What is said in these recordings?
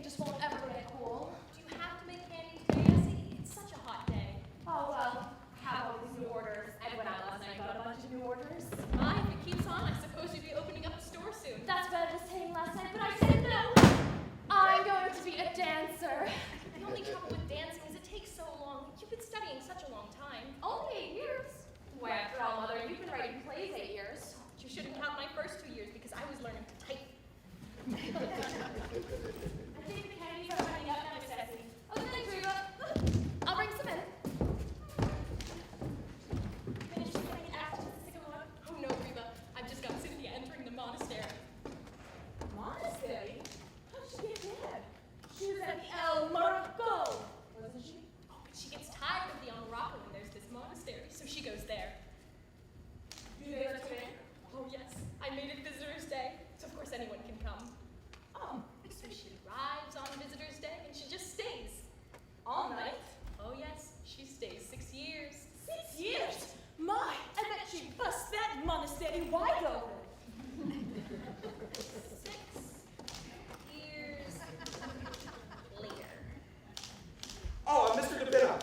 just won't ever get cool. Do you have to make candy today, Essie? It's such a hot day. Oh, well, I have all these new orders. I went out last night and got a bunch of new orders. My, if it keeps on, I suppose you'll be opening up a store soon. That's what I was saying last night, but I said no. I'm going to be a dancer. The only trouble with dancing is it takes so long. You've been studying such a long time. Only 8 years? Why, after all, Mother, you've been writing plays 8 years. You shouldn't count my first 2 years because I was learning to type. I think the candies are running out now, Miss Essie. Oh, thanks, Reba. I'll bring some in. Finish getting after the sycamore. Oh no, Reba. I've just got Cynthia entering the monastery. Monastery? How did she get there? She was at the El Morocco, wasn't she? Oh, but she gets tired of the El Morocco when there's this monastery, so she goes there. Do they let you in? Oh yes, I made it Visitor's Day, so of course anyone can come. Oh, So she arrives on Visitor's Day and she just stays. all night? Oh yes, she stays 6 years. 6 years? My, I bet she bust that monastery wide open. 6 years later. Oh, Mr. DeBino.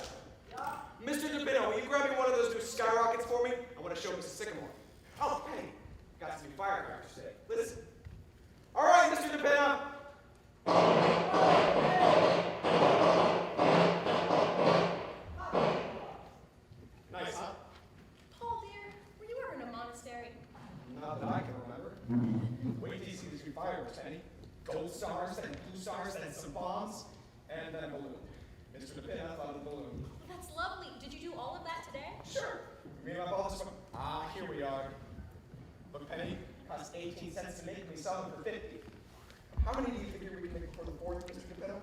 Mr. DeBino, will you grab me one of those new skyrockets for me? I want to show Mrs. Sycamore. Oh, hey, got some new firecrackers today. Listen. All right, Mr. DeBino. Nice, huh? Paul dear, were you ever in a monastery? Not that I can remember. Wait till you see these new fireworks, Penny. Gold stars, then blue stars, then some bombs, and then a balloon. Mr. DeBino thought of the balloon. Well, that's lovely. Did you do all of that today? Sure. Me and my boss went, here we are. Look, Penny, cost 18 cents to make, and we sell them for 50. How many do you figure we can make for the 4th, Mr. DeBino?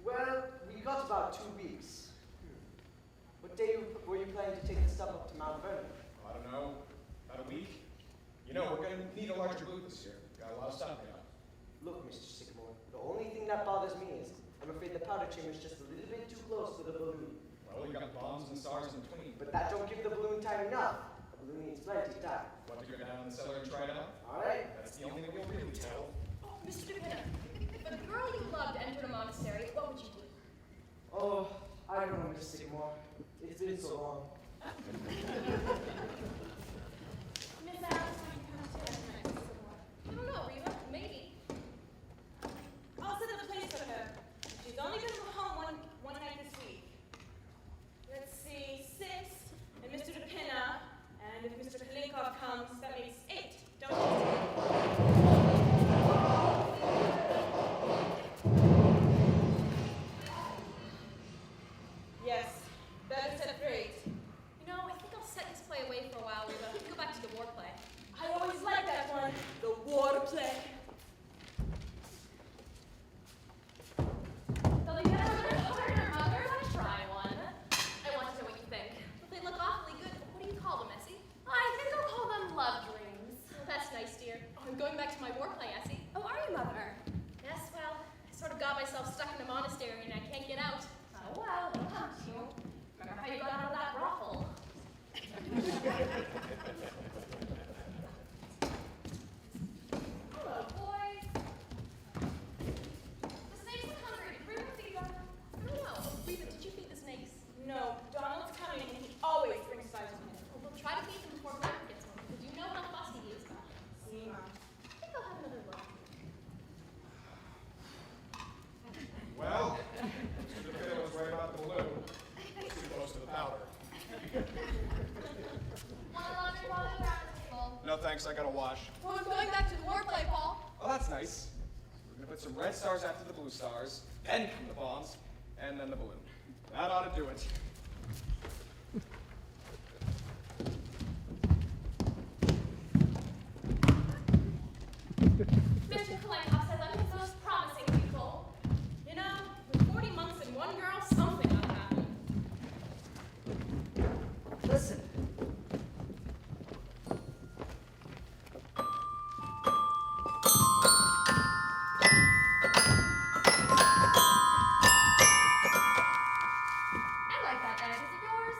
Well, we got about 2 weeks. What day were you planning to take the stuff up to Mount Vernon? I don't know, about a week. You know, we're going to need a larger booth this year. Got a lot of stuff going on. Look, Mr. Sycamore, the only thing that bothers me is I'm afraid the powder chamber is just a little bit too close to the balloon. Well, you got bombs and stars in between. But that don't give the balloon time enough. The balloon needs plenty of time. Want to go down in the cellar and try it out? All right? That's the only thing we'll really tell. Oh, Mr. DePinna, if a girl you loved entered a monastery, what would you do? Oh, I don't know, Mr. Sycamore. It's been so long. Miss Alice, when you come upstairs tonight, Miss Sycamore. I don't know, Reba. Maybe. I'll set up a place for her. She's only going to go home one night this week. Let's see, 6, and Mr. DePinna, and if Mr. Kalinkov comes, that makes 8, don't you? Yes, better set for 8. You know, I think I'll set this play away for a while, Reba. Go back to the war play. I always liked that one, the water play. They'll be better when they're harder, Mother. Let's try one. I want to know what you think. Well, they look awfully good, but what do you call them, Essie? I think I'll call them love dreams. Well, that's nice, dear. Oh, I'm going back to my war play, Essie. Oh, are you, Mother? Yes, well, I sort of got myself stuck in a monastery and I can't get out. Oh, well, don't you? Remember how you got out of that brothel? Hello, boys. The snakes are hungry. Did Reba feed them? I don't know. Reba, did you feed the snakes? No, Donald's coming and he always brings size with him. Well, we'll try to feed them before Black gets home, because you know how fussy he is about it. See, Mom. I think I'll have another look. Well, Mr. DeBino was right about the balloon. Too close to the powder. Want a laundry ball around the table? No thanks, I gotta wash. Well, I'm going back to the war play, Paul. Oh, that's nice. We're gonna put some red stars after the blue stars, then come the bombs, and then the balloon. That ought to do it. Mr. Kalenkov says I'm his most promising pupil. You know, with 40 months and one girl, something ought to happen. Listen. I like that egg. Is it yours?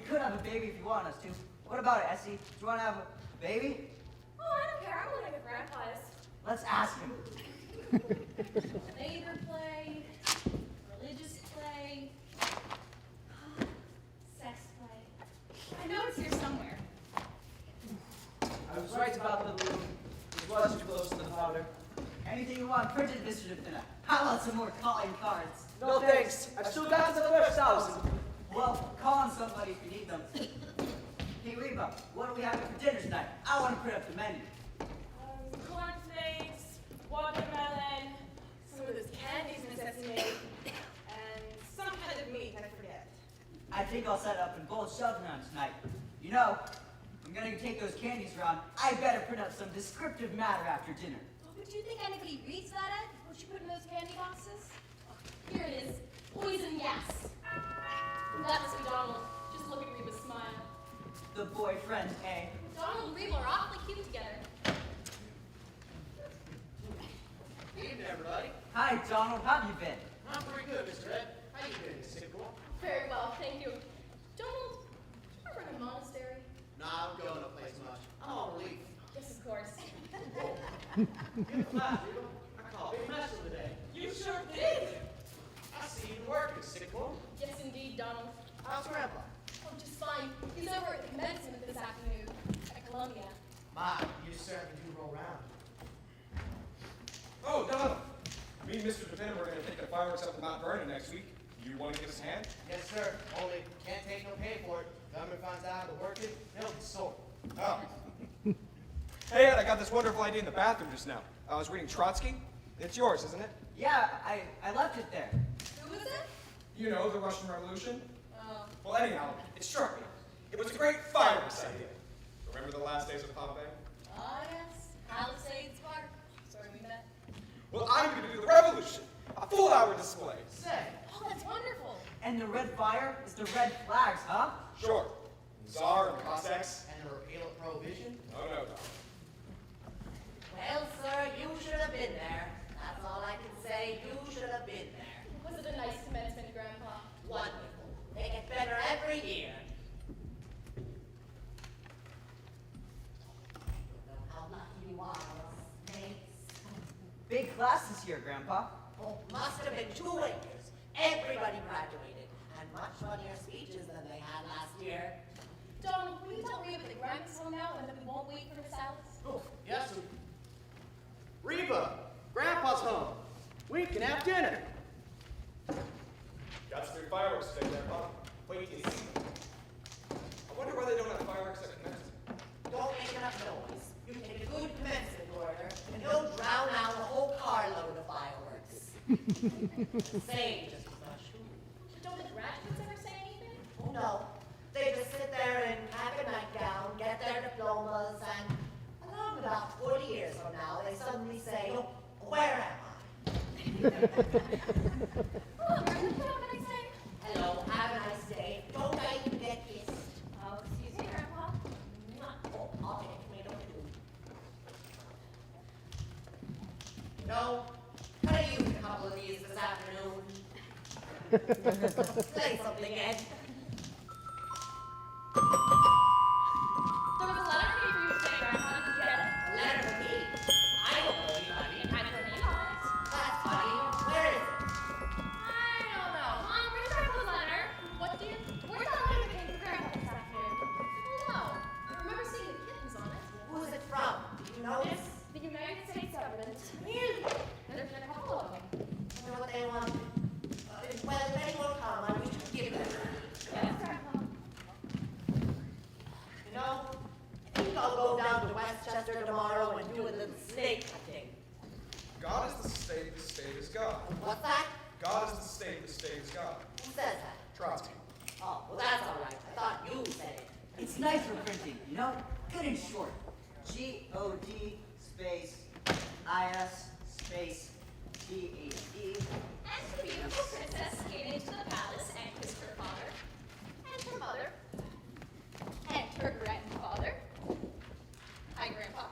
could have a baby if you want us to. What about it, Essie? Do you want to have a baby? Oh, I don't care. I'm willing if Grandpa is. Let's ask him. Labor play, religious play, sex play. I know it's here somewhere. I was right about the balloon. It was too close to the powder. Anything you want printed, Mr. DePina. How about some more calling cards? No thanks. I've still got the first 1,000. Well, call on somebody if you need them. Hey, Reba, what are we having for dinner tonight? I want to print up the menu. Cornflakes, watermelon, some of those candies Miss Essie made, and some kind of meat, I forget. I think I'll set up in both shelves around tonight. You know, I'm gonna take those candies around. I better print up some descriptive matter after dinner. Oh, but do you think anybody reads that, Ed? What you put in those candy boxes? Here it is. Poison gas. That must be Donald. Just look at Reba's smile. The boyfriend, eh? Donald and Reba are awfully cute together. Evening, everybody. Hi, Donald. How have you been? I'm pretty good, Mr. Ed. How you doing, Miss Sycamore? Very well, thank you. Donald, do you run a monastery? Nah, I don't go no place much. I'm on relief. Yes, of course. Give a laugh, Reba. I caught a big mess of the day. You sure did! I see you working, Sycamore. Yes, indeed, Donald. How's Grandpa? Oh, just fine. He's over at the commencement this afternoon at Columbia. My, you certainly do roll around. Oh, Donald. Me and Mr. DePina are going to take the fireworks up to Mount Vernon next week. You want to give us a hand? Yes, sir. Only can't take no pay for it. Government finds out we're working, they'll be sore. Oh. Hey, Ed, I got this wonderful idea in the bathroom just now. I was reading Trotsky. It's yours, isn't it? Yeah, I left it there. Who was it? You know, the Russian Revolution. Oh. Well, anyhow, it struck me. It was a great fireworks idea. Remember the last days of Pompeii? Ah, yes. Palisades Park. Sorry, we met. Well, I'm going to do the revolution. A full-hour display. Say, Oh, that's wonderful. And the red fire is the red flags, huh? Sure. Tsar and Cossacks. and the repeal of prohibition? Oh, no, Donald. Well, sir, you should have been there. That's all I can say. You should have been there. Was it a nice commencement, Grandpa? Wonderful. They get better every year. You know how lucky you are, Snates. Big class this year, Grandpa. Oh, must have been 2 acres. Everybody graduated. And much funnier speeches than they had last year. Donald, will you tell Reba that Grandpa's home now and that we won't wait for Miss Alice? Oh, yes, sir. Reba, Grandpa's home. We can have dinner. Got some big fireworks today, Grandpa. Wait till you see them. I wonder why they don't have fireworks at commencement. Don't make enough noise. You take a good commencement order, and he'll drown out a whole carload of fireworks. Say just as much. But don't the graduates ever say anything? Oh no. They just sit there in cap and nightgown, get their diplomas, and along about 40 years from now, they suddenly say, oh, where am I? Oh, Grandpa, have a nice day. Hello, have a nice day. Don't I even get kissed? Oh, excuse me, Grandpa. Oh, I'll take a tomato too. You know, could I use a couple of these this afternoon? Say something, Ed. There was a letter for you today, Grandpa. Did you get it? A letter to me. I don't know anybody. It had your name on it. That's funny. Where is it? I don't know. Where's Grandpa's letter? Where's that letter that came from Grandpa this afternoon? Oh, no. I remember seeing the kittens on it. Who's it from? Do you notice? The United States government. Really? There's been a couple of them. I wonder what they want. Well, if anyone come, I wish to give them. Yes, Grandpa. You know, I think I'll go down to Westchester tomorrow and do a little snake hunting. God is the state is God. What's that? God is the state is God. Who says that? Trotsky. Oh, well, that's all right. I thought you said it. It's nice for printing, you know? Good and short. G-O-D space I-S space T-H-E. And the beautiful princess came into the palace and kissed her father, and her mother, and her grandfather. Hi, Grandpa.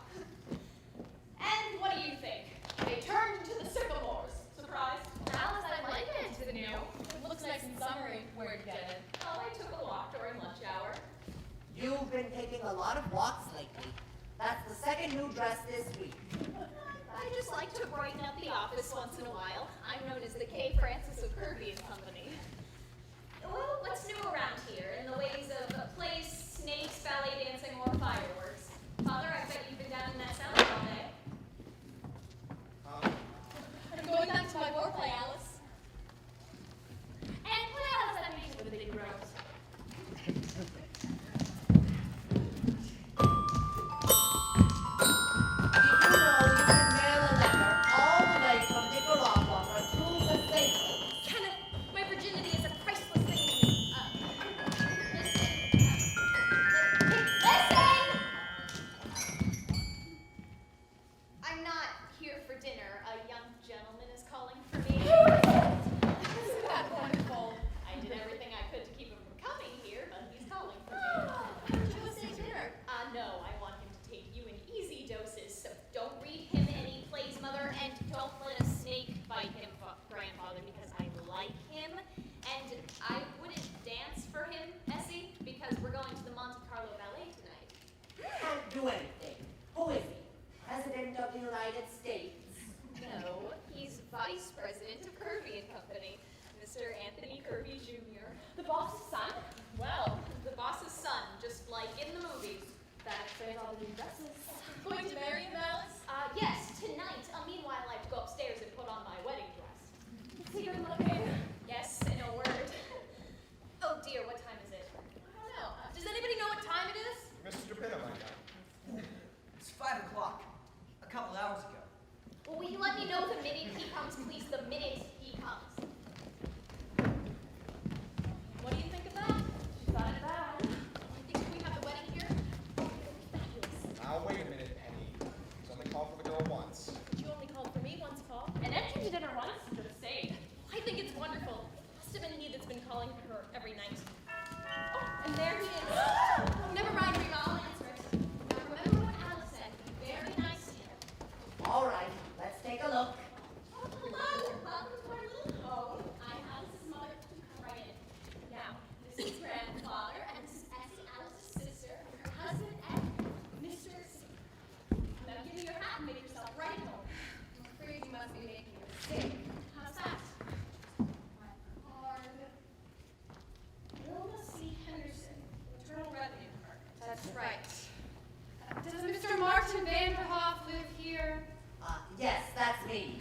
And what do you think? They turned into the Sycamores. Surprised? Alice, I like it. The new. It looks nice and summery. Where'd you get it? Oh, I took a walk during lunch hour. You've been taking a lot of walks lately. That's the second new dress this week. I just like to brighten up the office once in a while. I'm known as the K. Francis of Kirby and Company. Well, what's new around here in the ways of plays, snakes, ballet dancing, or fireworks? Father, I bet you've been down in that cellar all day. I'm going back to my war play, Alice. And what else that means with the big rose? Did you know you can mail a letter all the way from Nicaragua to the States? Kenneth, my virginity is a priceless thing to me. Listen! I'm not here for dinner. A young gentleman is calling for me. Isn't that wonderful? I did everything I could to keep him from coming here, but he's calling for me. Why don't you go say dinner? No, I want him to take you in easy doses, so don't read him any plays, Mother, and don't let a snake bite him, Grandfather, because I like him, and I wouldn't dance for him, Essie, because we're going to the Monte Carlo Ballet tonight. Can't do anything. Who is he? President of the United States? No, he's Vice President of Kirby and Company, Mr. Anthony Kirby Jr. The boss's son? Well, the boss's son, just like in the movies. That explains all the new dresses. Going to marry him, Alice? Yes, tonight. Meanwhile, I have to go upstairs and put on my wedding dress. Is he good looking? Yes, in a word. Oh dear, what time is it? I don't know. Does anybody know what time it is? Mr. DePinto, my guy. It's 5 o'clock. A couple hours ago. Well, will you let me know the minute he comes, please? The minute he comes. What do you think of that? Not bad. You think we have the wedding here? Fabulous. Now, wait a minute, Penny. He's only called for the girl once. But you only called for me once, Paul. And Ed came to dinner once. Just saying. I think it's wonderful. Must have been he that's been calling for her every night. Oh, and there he is. Never mind, Rima. I'll answer it. Now remember what Alice said. Be very nice to him. All right, let's take a look. Oh, hello. Welcome to our little home. I'm Alice's mother. Come right in. Now, this is grandfather, and this is Essie, Alice's sister, her husband, and Mr. Now give me your hat and make yourself right at home. I'm afraid you must be making a mistake. How's that? My card. Wilma C. Henderson, Internal Revenue Department. That's right. Does Mr. Martin Vanderhoff live here? Yes, that's me.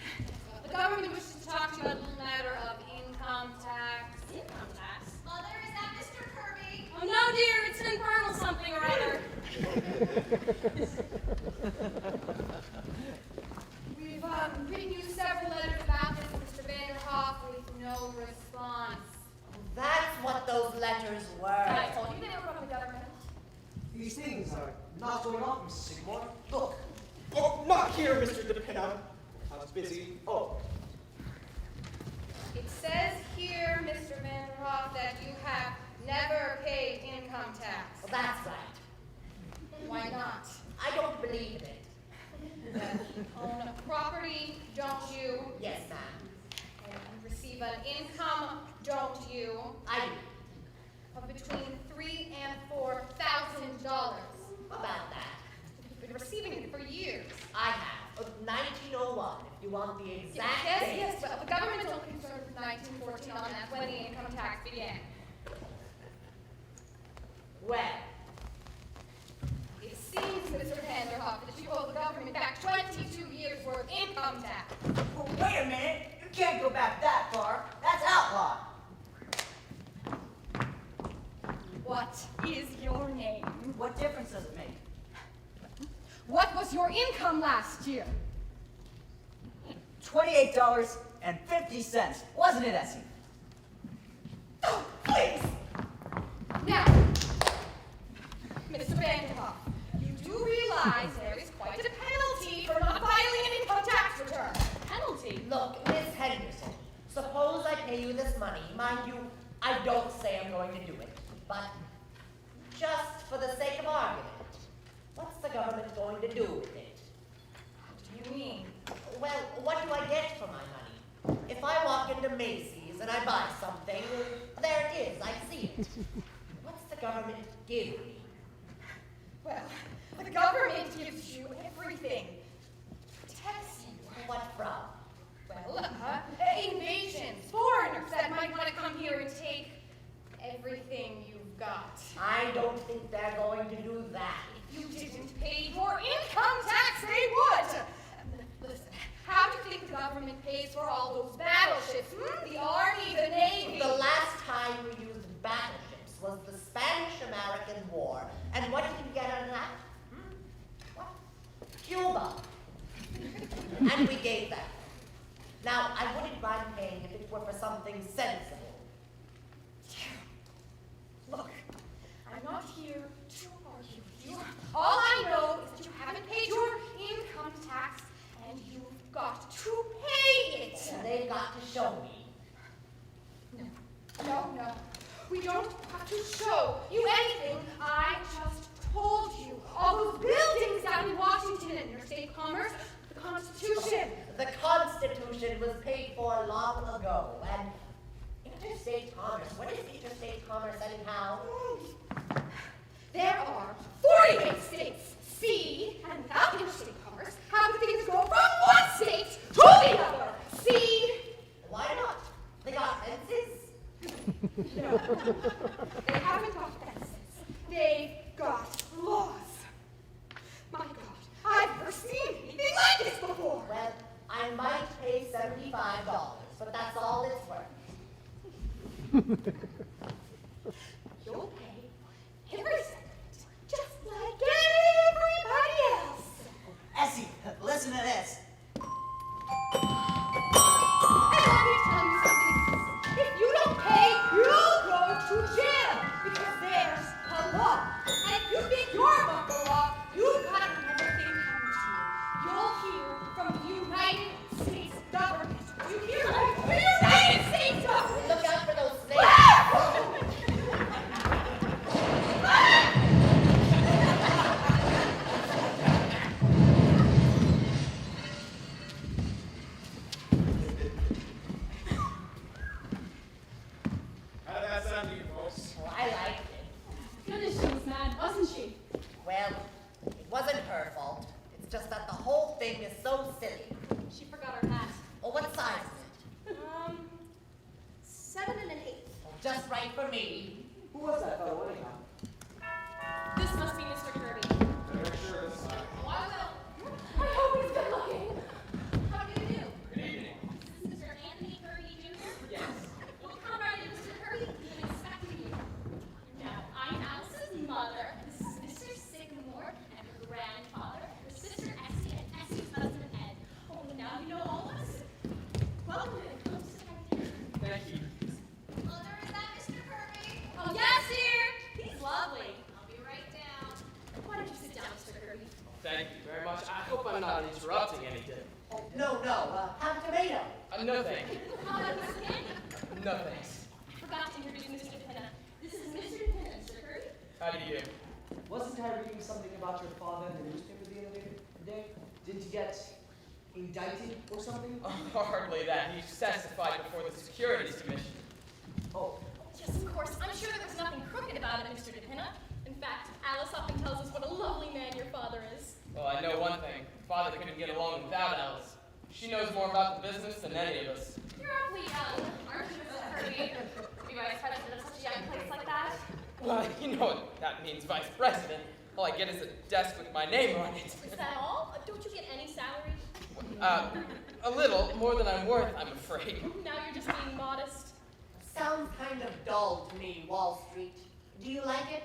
The government wishes to talk to you about a little matter of income tax. Income tax. Mother, is that Mr. Kirby? Oh no, dear, it's an infernal something or other. We've written you several letters about this, Mr. Vanderhoff, with no response. That's what those letters were. I told you they were from the government. These things are not going off, Mrs. Sigmore. Look. Oh, not here, Mr. DePinto. I was busy. Oh, It says here, Mr. Vanderhoff, that you have never paid income tax. Well, that's right. Why not? I don't believe it. You own a property, don't you? Yes, ma'am. And you receive an income, don't you? I do. Of between $3,000 and $4,000. About that. You've been receiving it for years. I have. 1901, if you want the exact Yes, date. yes, well, the government only concerned with 1914 on that, when the income tax began. Well, It seems, Mr. Vanderhoff, that you owe the government back 22 years' worth of income tax. Oh, wait a minute. You can't go back that far. That's outlawed. What is your name? What difference does it make? What was your income last year? $28.50, wasn't it, Essie? Oh, please! Now, Mr. Vanderhoff, you do realize there is quite a penalty for not filing an income tax return. Penalty? look, Miss Henderson, suppose I pay you this money. Mind you, I don't say I'm going to do it. But just for the sake of argument, what's the government going to do with it? What do you mean? Well, what do I get for my money? If I walk into Macy's and I buy something, there it is, I see it. What's the government give me? Well, the government gives you everything. Protects you. What from? Well, invasions, foreigners that might want to come here and take everything you've got. I don't think they're going to do that. If you didn't pay your income tax, they would. Listen, how do you think the government pays for all those battleships? The Army, the Navy. The last time we used battleships was the Spanish-American War. And what did you get out of that? What? Cuba. And we gave that. Now, I wouldn't mind paying if it were for something sensible. Look, I'm not here to argue with you. All I know is that you haven't paid your income tax, and you've got to pay it. And they've got to show me. No. We don't have to show you anything. I just told you. All those buildings down in Washington and interstate commerce, the Constitution. The Constitution was paid for long ago, and interstate commerce. What is interstate commerce anyhow? There are 48 states. See, and without interstate commerce, how could things go from one state to the other? See? Why not? They got fences. No. They haven't got fences. They've got laws. My God, I've never seen anything like this before. Well, I might pay $75, but that's all it's worth. You'll pay every cent, just like everybody else. Essie, listen to this. And let me tell you something. If you don't pay, you'll go to jail because there's a law. And if you think you're above the law, you've got another thing coming to you. You'll hear from the United States government. You hear from the United States government. Look out for those snakes. How did that sound to you, folks? Well, I liked it. Goodness, she was mad, wasn't she? Well, it wasn't her fault. It's just that the whole thing is so silly. She forgot her hat. Well, what size is it? 7 1/8. Well, just right for me. Who was that fellow anyhow? This must be Mr. Kirby. Very sure this time. Oh, I will. I hope he's good looking. How do you do? Good evening. This is Mr. Anthony Kirby Jr.? Yes. Well, come right in, Mr. Kirby. We've been expecting you. Now, I'm Alice's mother. This is Mr. Sycamore and her grandfather, her sister Essie, and Essie's husband Ed. Oh, now you know all of us. Welcome in. Come sit right here. Thank you. Mother, is that Mr. Kirby? Oh, yes, dear. He's lovely. I'll be right down. Why don't you sit down, Mr. Kirby? Thank you very much. I hope I'm not interrupting anything. Oh, no. Have a tomato. No, thank you. How about Miss Candy? No, thanks. I forgot to introduce Mr. DePinna. This is Mr. DePinna, Mr. Kirby. How do you do? Wasn't I reading something about your father in the newspaper the other day? Didn't you get indicted or something? Hardly that. He testified before the Securities Commission. Oh, Yes, of course. I'm sure there's nothing crooked about it, Mr. DePinna. In fact, Alice often tells us what a lovely man your father is. Well, I know one thing. Father couldn't get along without Alice. She knows more about the business than any of us. You're awfully young, aren't you, Mr. Kirby? To be vice president of such a young place like that? Well, you know what that means, Vice President. All I get is a desk with my name on it. Is that all? Don't you get any salary? A little, more than I'm worth, I'm afraid. Now you're just being modest. Sounds kind of dull to me, Wall Street. Do you like it?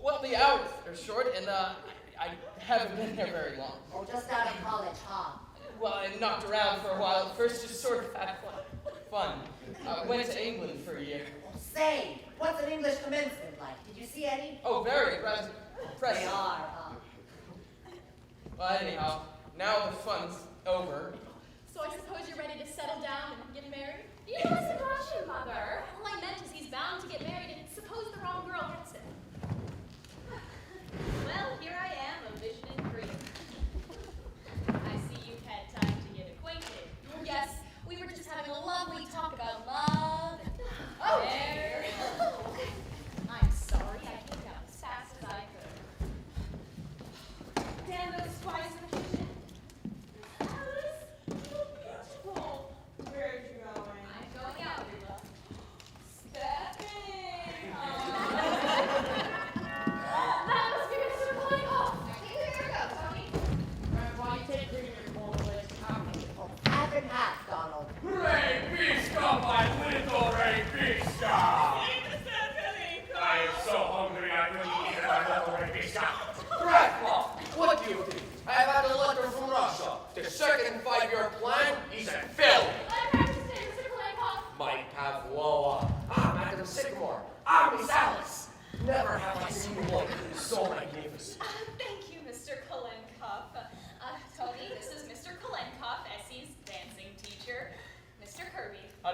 Well, the hours are short, and I haven't been there very long. Oh, just out of college, huh? Well, I knocked around for a while. At first, just sort of had fun. Went to England for a year. Oh, say, what's an English commencement like? Did you see any? Oh, very They impressive. are, huh? Well, anyhow, now the fun's over. So I suppose you're ready to settle down and get married? You mustn't rush him, Mother. All I meant is he's bound to get married, and suppose the wrong girl gets him. Well, here I am, a vision in dream. I see you've had time to get acquainted. Yes, we were just having a lovely talk about love. Oh, dear. I'm sorry, I came down as fast as I could.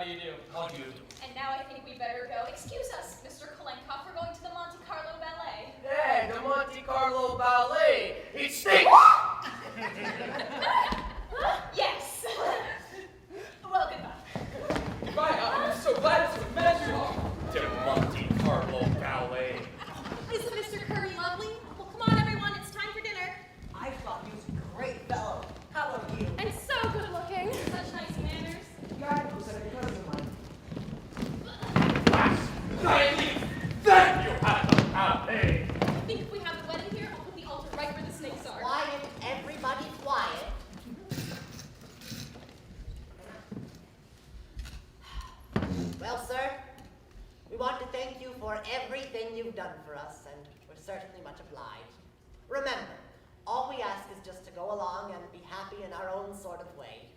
do you do? How do you do? And now I think we better go. Excuse us, Mr. Kolenkoff, we're going to the Monte Carlo Ballet. Hey, the Monte Carlo Ballet. It stinks! Yes! Well, goodbye. Goodbye, I'm so glad to have met you all. The Monte Carlo Ballet. Isn't Mr. Curry lovely? Well, come on, everyone. It's time for dinner. I thought he was a great fellow. How are you? And so good looking. Such nice manners. God knows that a cousin of mine. I leave. Then you have the ballet. I think if we have the wedding here, I'll put the altar right where the snakes are. Quiet, everybody quiet. Well, sir, we want to thank you for everything you've done for us, and we're certainly much obliged. Remember, all we ask is just to go along and be happy in our own sort of way.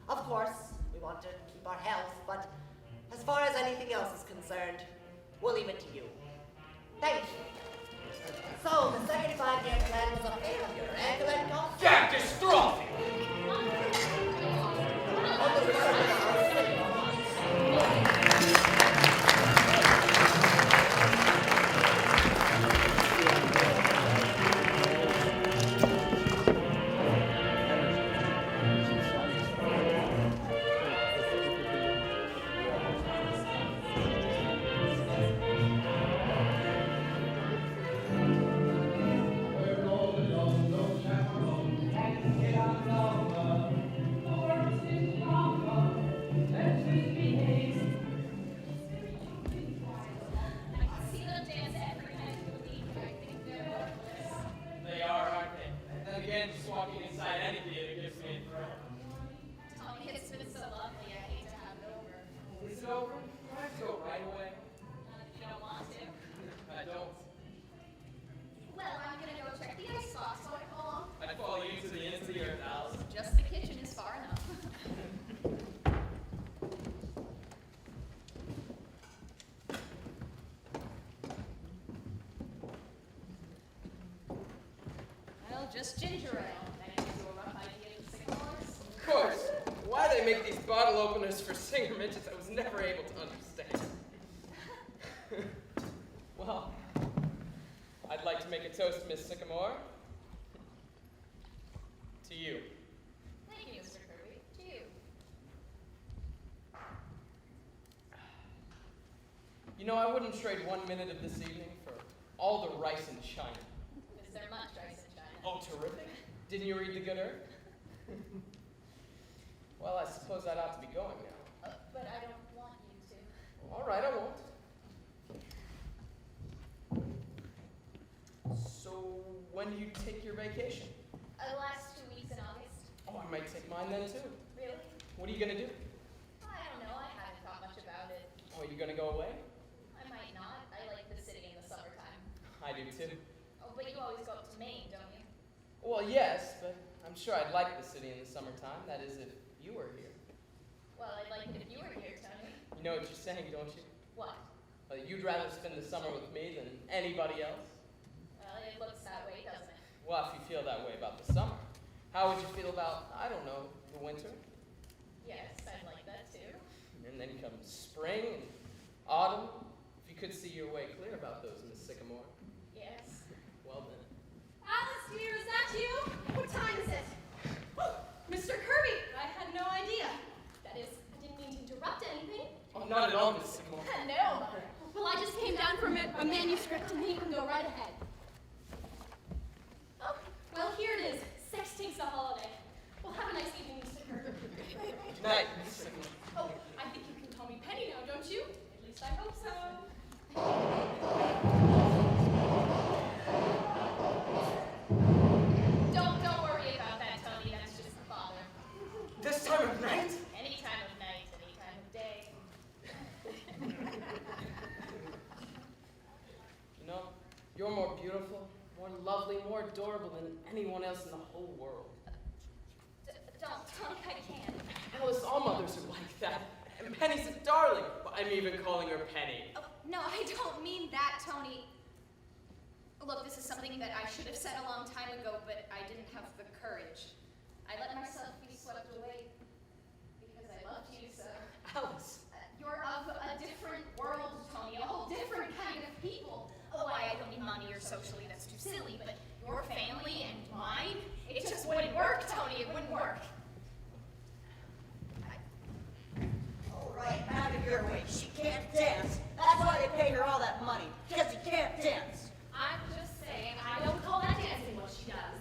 Of course, we want to keep our health, but as far as anything else is concerned, we'll leave it to you. Thank you. So, the second 5-year plan was a failure, eh, Kolenkoff? Catastrophic. I can see them dance every night of the week. I think they're marvelous. They are, aren't they? And then again, just walking inside any theater gives me a thrill. Tony, it's been so lovely. I hate to have it over. Is it over? Do I have to go right away? You don't want to? I don't. Well, I'm gonna go check the ice box. Want to call on? I'd follow you to the ends of the earth, Alice. Just the kitchen is far enough. Well, just ginger ale. That gives you a rough idea of the sycamores. Of course. Why they make these bottle openers for singer midgets, I was never able to understand. Well, I'd like to make a toast, Miss Sycamore. To you. Thank you, Mr. Kirby. To you. You know, I wouldn't trade 1 minute of this evening for all the rice in China. Is there much rice in China? Oh, terrific. Didn't you read The Good Earth? Well, I suppose I'd ought to be going now. But I don't want you to. All right, I won't. So, when do you take your vacation? The last 2 weeks in August. Oh, I might take mine then, too. Really? What are you going to do? I don't know. I haven't thought much about it. Oh, are you going to go away? I might not. I like the city in the summertime. I do, too. Oh, but you always go up to Maine, don't you? Well, yes, but I'm sure I'd like the city in the summertime. That is, if you were here. Well, I'd like it if you were here, Tony. You know what you're saying, don't you? What? Well, you'd rather spend the summer with me than anybody else? Well, it looks that way, doesn't it? Well, if you feel that way about the summer, how would you feel about, I don't know, the winter? Yes, I'd like that too. And then comes spring and autumn. If you could see your way clear about those, Miss Sycamore. Yes. Well then. Alice, dear, is that you? What time is it? Oh, Mr. Kirby, I had no idea. That is, I didn't mean to interrupt anything. Oh, not at all, Miss Sycamore. No. Well, I just came down from a manuscript and you can go right ahead. Oh, well, here it is. Sextink's a holiday. Well, have a nice evening, Mr. Kirby. Good night, Miss Sycamore. Oh, I think you can call me Penny now, don't you? At least I hope so. Don't worry about that, Tony. That's just the father. This time of night? Any time of night, any time of day. You know, you're more beautiful, more lovely, more adorable than anyone else in the whole world. Don't, Tony, I can't. Alice, all mothers are like that. And Penny's a darling. Well, I'm even calling her Penny. Oh, no, I don't mean that, Tony. Look, this is something that I should have said a long time ago, but I didn't have the courage. I let myself be swept away because I loved you so. Alice. socially that's too silly, but your family and mine, it just wouldn't work, Tony. It wouldn't work. All right, out of your way. She can't dance. That's why they pay her all that money, because she can't dance. I'm just saying, I don't call that dancing what she does.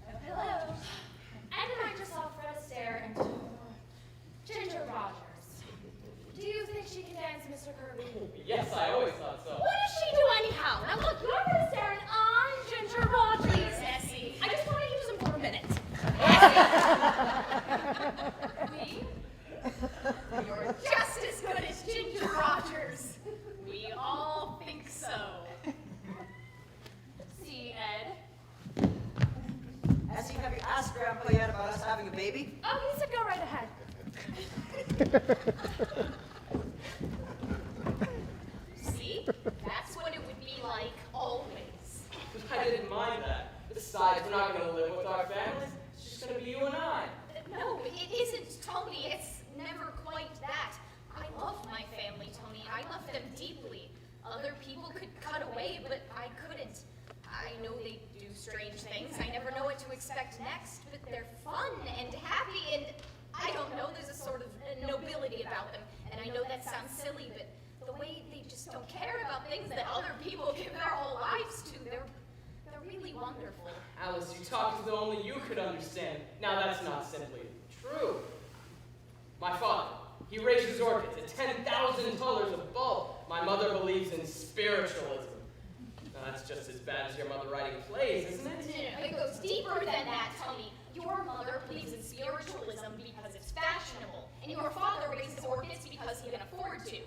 Oh, hello. And then I just saw Fred Astaire and Ginger Rogers. Do you think she can dance, Mr. Kirby? Yes, I always thought so. What does she do anyhow? Now look, you're Fred Astaire and I'm Ginger Rogers. Please, Essie. I just want to use him for a minute. Me? You're just as good as Ginger Rogers. We all think so. See, Ed? Essie, have you asked Grandpa yet about us having a baby? Oh, he said go right ahead. See? That's what it would be like always. I didn't mind that. Besides, we're not going to live with our families. It's just going to be you and I. No, it isn't, Tony. It's never quite that. I love my family, Tony. I love them deeply. Other people could cut away, but I couldn't. I know they do strange things. I never know what to expect next, but they're fun and happy, and I don't know, there's a sort of nobility about them. And I know that sounds silly, but the way they just don't care about things that other people give their whole lives to, they're really wonderful. Alice, you talk as though only you could understand. Now that's not simply true. My father, he raises orchids at $10,000 a bulb. My mother believes in spiritualism. Now that's just as bad as your mother writing plays, isn't it? No, it goes deeper than that, Tony. Your mother believes in spiritualism because it's fashionable, and your father raises orchids because he can afford to.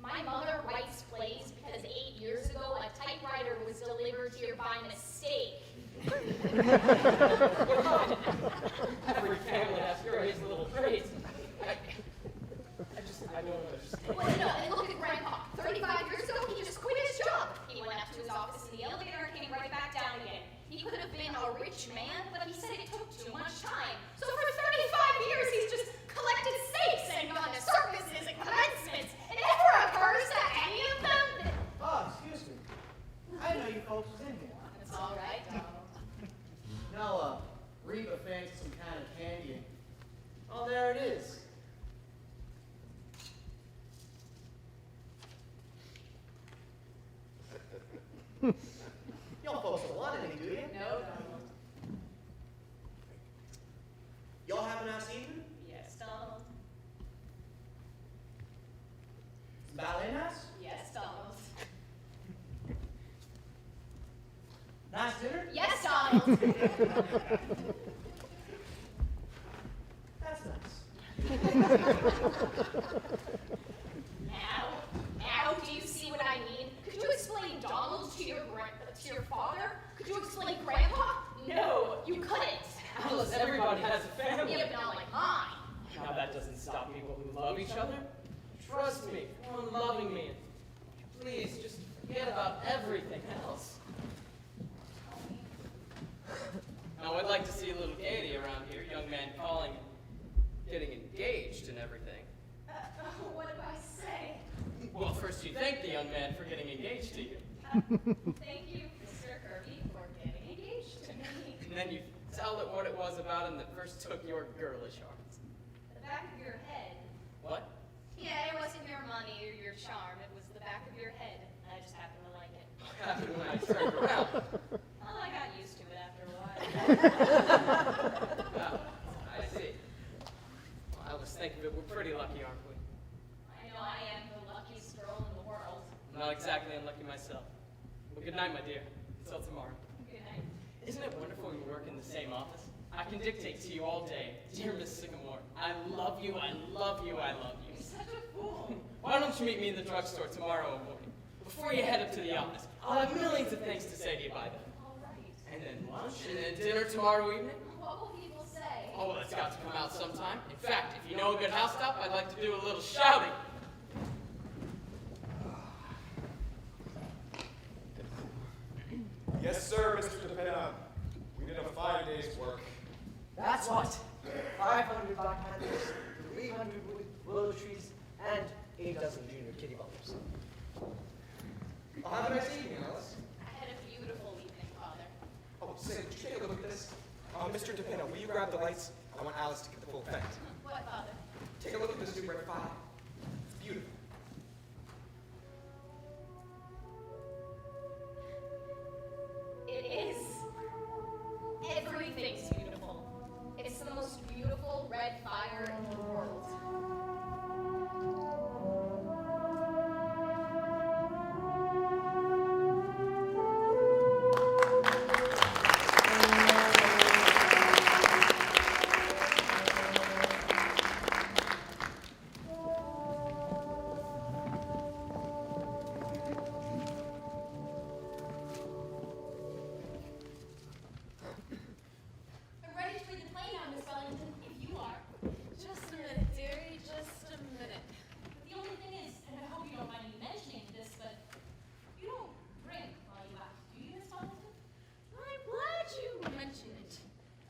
My mother writes plays because 8 years ago a typewriter was delivered here by mistake. Every family has curious little traits. I don't understand. Well, no, and look at Grandpa. 35 years ago, he just quit his job. He went up to his office in the elevator and came right back down again. He could have been a rich man, but he said it took too much time. So for 35 years, he's just collected stakes and gone to circuses and commencements. It never occurs to any of them that... Oh, excuse me. I didn't know you folks was in here. It's all right, Donald. No, Reba fancies some kind of candy. Oh, there it is. Y'all folks don't want any, do you? No, Donald. Y'all have a nice evening? Yes, Donald. Ballet nice? Yes, Donald. Nice dinner? Yes, Donald. That's nice. Now, do you see what I mean? Could you explain Donald to your father? Could you explain Grandpa? No, you couldn't. Alice, everybody has a family. Yeah, but not like mine. Now that doesn't stop people who love each other. Trust me, on loving me. Please, just forget about everything else. Now, I'd like to see a little gaiety around here. Young man calling, getting engaged and everything. What do I say? Well, first you thank the young man for getting engaged to you. Thank you, Mr. Kirby, for getting engaged to me. And then you tell it what it was about him that first took your girlish hearts. The back of your head. What? Yeah, it wasn't your money or your charm. It was the back of your head. I just happened to like it. What happened when I turned around? Well, I got used to it after a while. Oh, I see. Well, Alice, think of it, we're pretty lucky, aren't we? I know I am the luckiest girl in the world. I'm not exactly unlucky myself. Well, good night, my dear. Until tomorrow. Good night. Isn't it wonderful we work in the same office? I can dictate to you all day. Dear Miss Sycamore, I love you, I love you, I love you. You're such a fool. Why don't you meet me in the drugstore tomorrow morning? Before you head up to the office, I'll have millions of things to say to you by then. All right. And then lunch, and then dinner tomorrow evening. What will people say? Oh, well, it's got to come out sometime. In fact, if you know a good house stop, I'd like to do a little shouting. Yes, sir, Mr. DePena. We did a 5 days' work. That's what. 500 black panthers, 300 willow trees, and 8 dozen junior kitty butlers. I'll have a nice evening, Alice. I had a beautiful Mr. DePino, will you grab the lights? I want Alice to get the full effect. What, Father? Take a look at this new red file. It's beautiful. It is. Everything's beautiful. It's the most beautiful red fire in the world. I'm ready to read the play now, Miss Wellington, if you are. Just a minute, dearie, just a minute. The only thing is, and I hope you don't mind me mentioning this, but you don't drink while you act, do you, Miss Wellington? I'm glad you mentioned it.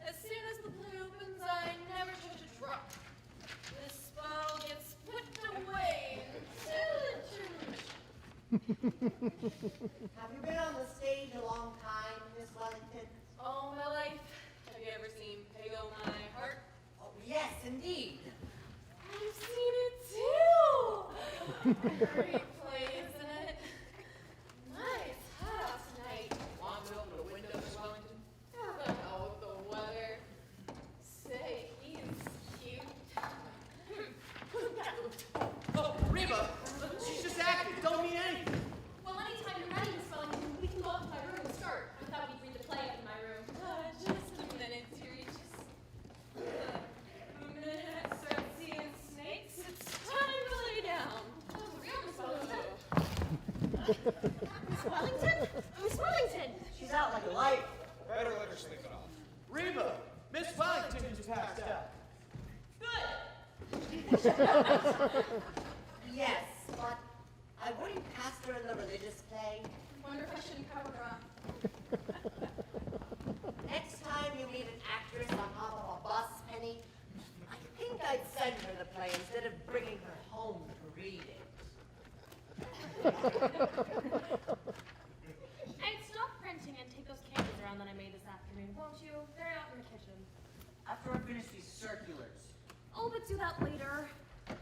As soon as the play opens, I never touch a drop. This bottle gets put away until it turns. Have you been on the stage a long time, Miss Wellington? All my life. Have you ever seen Pego My Heart? Oh, yes, indeed. I've seen it too! Great play, isn't it? Nice, hot out tonight. Want to open a window, Miss Wellington? I don't know with the weather. Say, he's cute. Oh, Reba, she's just acting. Don't mean anything. Well, anytime you're ready, Miss Wellington, we can go up to my room and start. I thought we'd read the play up in my room. Just a minute, dearie. Just a minute. Start seeing snakes. It's time to lay down. Oh, for real, Miss Wellington? Miss Wellington? Miss Wellington! She's out like a light. Better let her sleep it off. Reba, Miss Wellington just passed out. Yes, but I wouldn't cast her in the religious play. Wonder if I shouldn't cover her up. Next time you meet an actress on top of a bus, Penny, I think I'd send her the play instead of bringing her home to read it. And stop printing and take those candles around that I made this afternoon, won't you? They're out in the kitchen. After I finish these circulars. Oh, but do that later.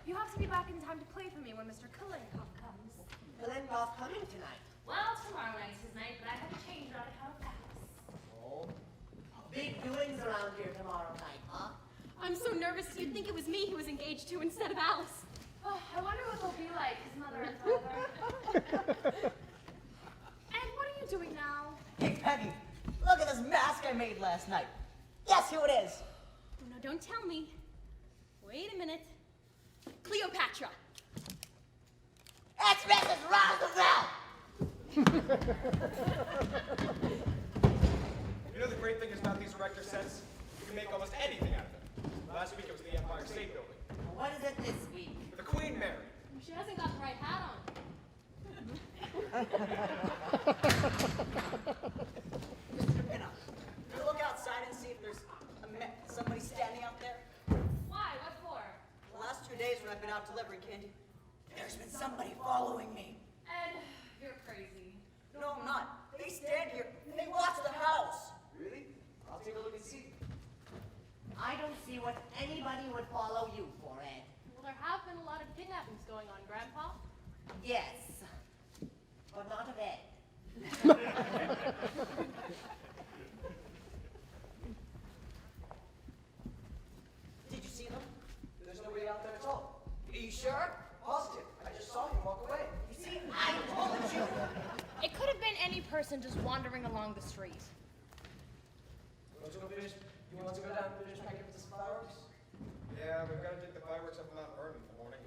You have to be back in time to play for me when Mr. Kalinkov comes. Kalinkov coming tonight. Well, tomorrow night's his night, but I have to change around account of Alice. Oh, big doings around here tomorrow night, huh? I'm so nervous you'd think it was me he was engaged to instead of Alice. Oh, I wonder what they'll be like, his mother and father. And what are you doing now? Hey, Peggy, look at this mask I made last night. Guess who it is? Oh, no, don't tell me. Wait a minute. Cleopatra. That's Mrs. Roosevelt! You know the great thing is about these erector sets? You can make almost anything out of them. Last week it was the Empire State Building. What is it this week? The Queen Mary. She hasn't got the right hat on. Mr. DePino, can you look outside and see if there's somebody standing out there? Why? What for? The last 2 days when I've been out delivering candy, there's been somebody following me. And you're crazy. No, I'm not. They stand here and they watch the house. Really? I'll take a look and see. I don't see what anybody would follow you for, Ed. Well, there have been a lot of kidnappings going on, Grandpa. Yes, but not of Ed. Did you see them? There's nobody out there at all. Are you sure? Positive. I just saw him walk away. You see, I told you. It could have been any person just wandering along the street. You want to go finish? You want to go down and finish packing up some fireworks? Yeah, we've got to take the fireworks up Mount Vernon in the morning.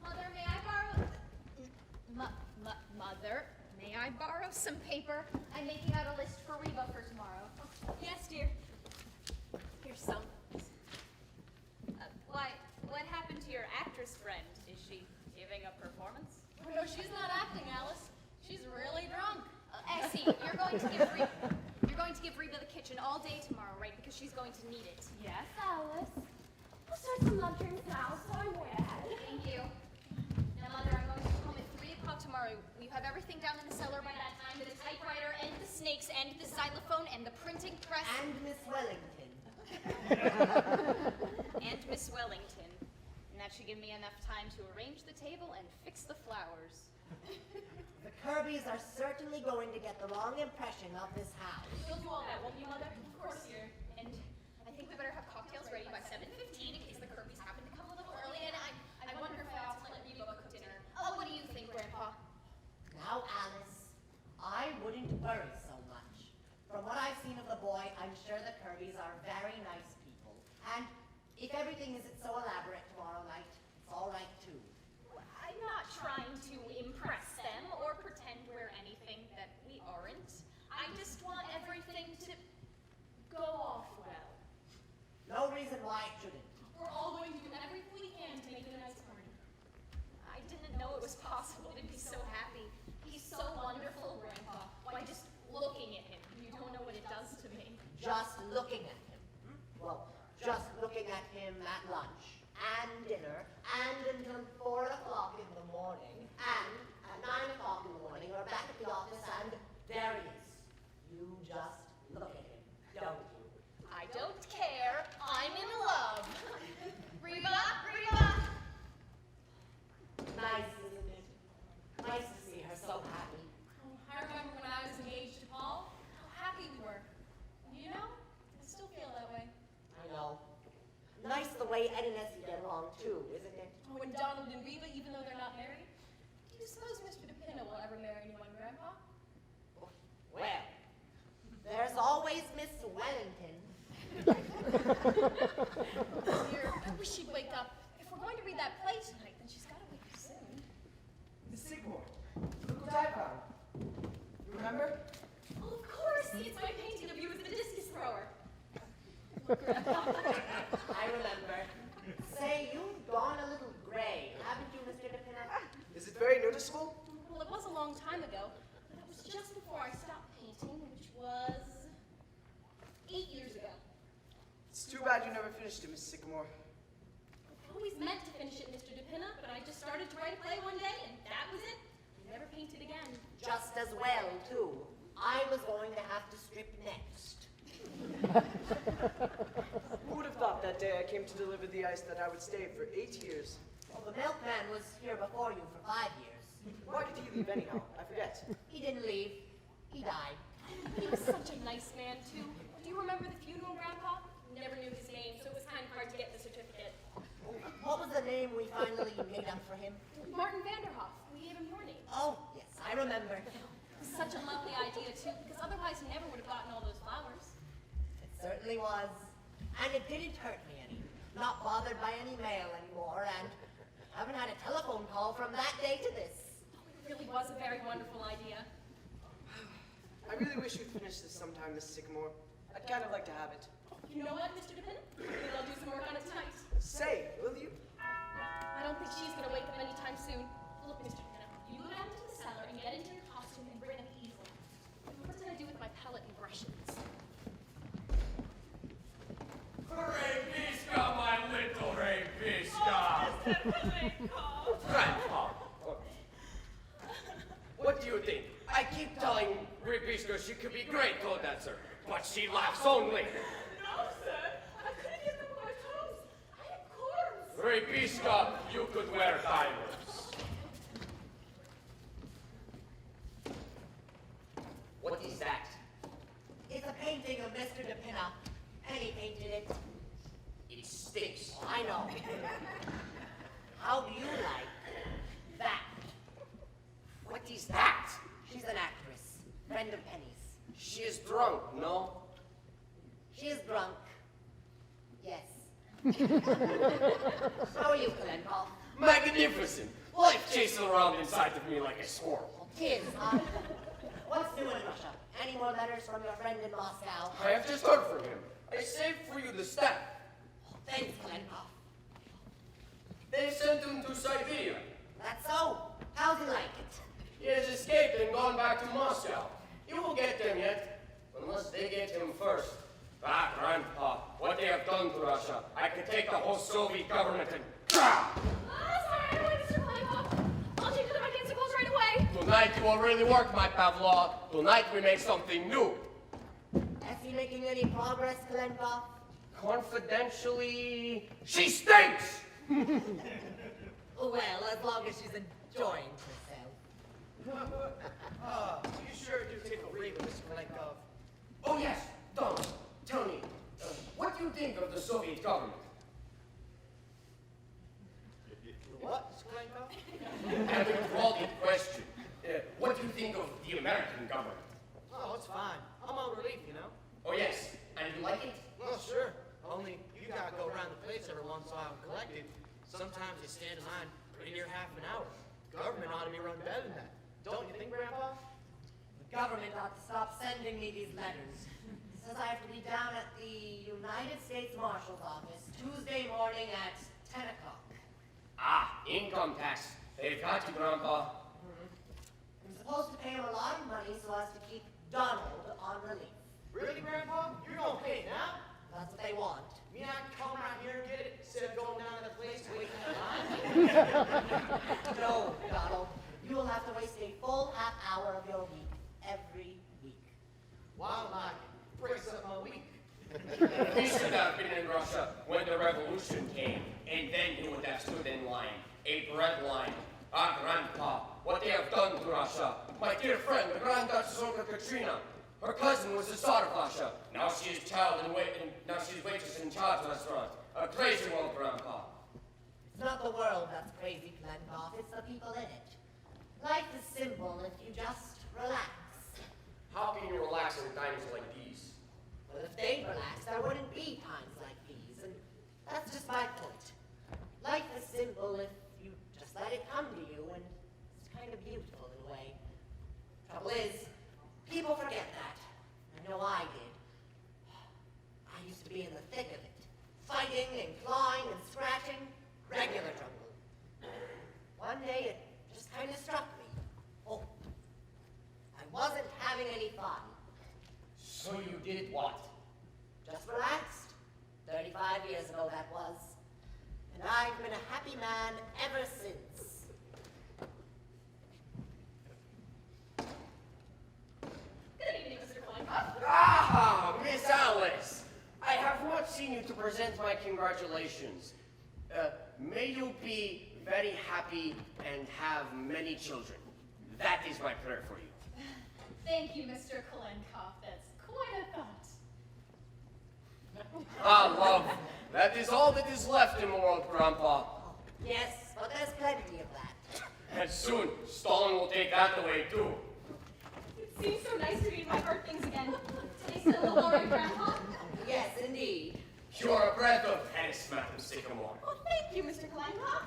Mother, may I borrow... Mother, may I borrow some paper? I'm making out a list for Reba for tomorrow. Yes, dear. Here's some. Why, what happened to your actress friend? Is she giving a performance? Oh, no, she's not acting, Alice. She's really drunk. I see. You're going to give Reba the kitchen all day tomorrow, right? Because she's going to need it. Yes, Alice. We'll start some love drinks now, so I'm way ahead. Thank you. Now, Mother, I'm going to be home at 3 o'clock tomorrow. Will you have everything down in the cellar by that time? The typewriter and the snakes and the xylophone and the printing press. And Miss Wellington. And Miss Wellington. And that should give me enough time to arrange the table and fix the flowers. The Kirbys are certainly going to get the wrong impression of this house. You'll do all that, won't you, Mother? Of course, dear. And I think we better have cocktails ready by 7:15 in case the Kirbys happen to come a little early. And I wonder if I ought to let Reba cook dinner. Oh, what do you think, Grandpa? Now, Alice, I wouldn't worry so much. From what I've seen of the boy, I'm sure the Kirbys are very nice people. And if everything isn't so elaborate tomorrow night, it's all right too. I'm not trying to impress them or pretend we're anything that we aren't. I just want everything to go off well. No reason why it shouldn't. We're all going to do everything we can to make it a nice party. I didn't know it was possible to be so happy. He's so wonderful, Grandpa. Why, just looking at him, you don't know what it does to me. Just looking at him. Well, just looking at him at lunch, and dinner, and until 4 o'clock in the morning, and at 9 o'clock in the morning, we're back at the office, and there he is. You just look at him, don't you? I don't care. I'm in love. Reba, Reba! Nice, isn't it? Nice to see her so happy. I remember when I was engaged to Paul, how happy we were. You know, I still feel that way. I know. Nice the way Ed and Essie get along, too, isn't it? When Donald and Reba, even though they're not married, do you suppose Mr. DePinna will ever marry anyone, Grandpa? Well, there's always Miss Wellington. Dear, I wish she'd wake up. If we're going to read that play tonight, then she's got to wake up soon. Miss Sigmore, look what I found. You remember? Oh, of course! It's my painting of you as the discus thrower. I remember. Say, you've gone a little gray, haven't you, Mr. DePinna? Is it very noticeable? Well, it was a long time ago, but that was just before I stopped painting, which was 8 years ago. It's too bad you never finished it, Miss Sycamore. I always meant to finish it, Mr. DePinna, but I just started to write a play one day, and that was it. Never painted again. Just as well, too. I was going to have to strip next. Who would have thought that day I came to deliver the ice that I would stay for 8 years? Well, the milkman was here before you for 5 years. Why did he leave anyhow? I forget. He didn't leave. He died. He was such a nice man, too. Do you remember the funeral, Grandpa? Never knew his name, so it was kind of hard to get the certificate. What was the name we finally made up for him? Martin Vanderhoff. We gave him your name. Oh, yes, I remember. It was such a lovely idea, too, because otherwise he never would have gotten all those flowers. It certainly was. And it didn't hurt me any. Not bothered by any mail anymore, and haven't had a telephone call from that day to this. It really was a very wonderful idea. I really wish we'd finish this sometime, Miss Sycamore. I'd kind of like to have it. You know what, Mr. DePinna? Maybe I'll do some work on it tonight. Say, will you? I don't think she's going to wake up anytime soon. Look, Mr. DePinna, you go down to the cellar and get into your costume and bring up the easel. What did I do with my palette and brushes? Hooray, Pisca, my little Ray Pisca! Grandpa, what do you think? I keep telling Ray Pisca she could be great toe dancer, but she laughs only. No, sir. I couldn't get them on my toes. I had cords. Ray Pisca, you could wear diamonds. What is that? It's a painting of Mr. DePinna. Penny painted it. It stinks. I know. How do you like that? What is that? She's an actress, friend of Penny's. She is drunk, no? She is drunk. Yes. How are you, Kalenko? Magnificent! Life chasing around inside of me like a squirrel. Tis, huh? What's new in Russia? Any more letters from your friend in Moscow? I have just heard from him. I saved for you the stamp. Thanks, Kalenko. They sent him to Siberia. That's so. How's he like it? He has escaped and gone back to Moscow. You will get them yet, unless they get him first. Ah, Grandpa, what they have done to Russia, I could take the whole Soviet government and... Sorry, I don't like Mr. Kalenko. I'll take to the Mexican right away. Tonight you will really work, my Pavlov. Tonight we make something new. Is he making any progress, Klenkov? Confidentially, she stinks! Well, as long as she's enjoying herself. You sure do take a read, Mr. Klenkov. Oh yes, Don, tell me, what do you think of the Soviet government? What, Mr. Klenkov? And a broad question. What do you think of the American government? Oh, it's fine. I'm on relief, you know. Oh yes, and you like it? Well, sure. Only you gotta go around the place every once in a while and collect it. Sometimes you stand in line pretty near half an hour. Government ought to be run better than that. Don't you think, Grandpa? The government ought to stop sending me these letters. Says I have to be down at the United States Marshal's office Tuesday morning at 10 o'clock. Ah, income tax. They've got you, Grandpa. I'm supposed to pay him a lot of money so as to keep Donald on relief. Really, Grandpa? You're gonna pay it now? That's what they want. Me and I can come around here and get it instead of going down to the place and waiting in line? No, Donald. You will have to waste a full half hour of your week every week. Why like it? Breaks up my week. He should have been in Russia when the revolution came, and then he would have stood in line, a bread line. Ah, Grandpa, what they have done to Russia. My dear friend, the Grand Duchess Olga Katrina. Her cousin was the Tsar of Russia. Now she is now she's waitress in charge restaurant. A crazy world, Grandpa. It's not the world that's crazy, Klenkov. It's the people in it. Life is simple if you just relax. How can you relax in times like these? Well, if they relaxed, there wouldn't be times like these, and that's just my point. Life is simple if you just let it come to you, and it's kind of beautiful in a way. Trouble is, people forget that. I know I did. I used to be in the thick of it, fighting and clawing and scratching, regular trouble. One day it just kind of struck me. Oh, I wasn't having any fun. So you did what? Just relaxed. 35 years ago that was. And I've been a happy man ever since. Good evening, Mr. Klenkov. Ah, Miss Alice! I have not seen you to present my congratulations. May you be very happy and have many children. That is my prayer for you. Thank you, Mr. Klenkov. That's quite a thought. Ah, love. That is all that is left in the world, Grandpa. Yes, but there's plenty of that. And soon, Stalin will take that away, too. It seems so nice to read my heart things again. Taste a little more, Grandpa. Yes, indeed. You're a breath of tennis, Madam Sycamore. Oh, thank you, Mr. Klenkov.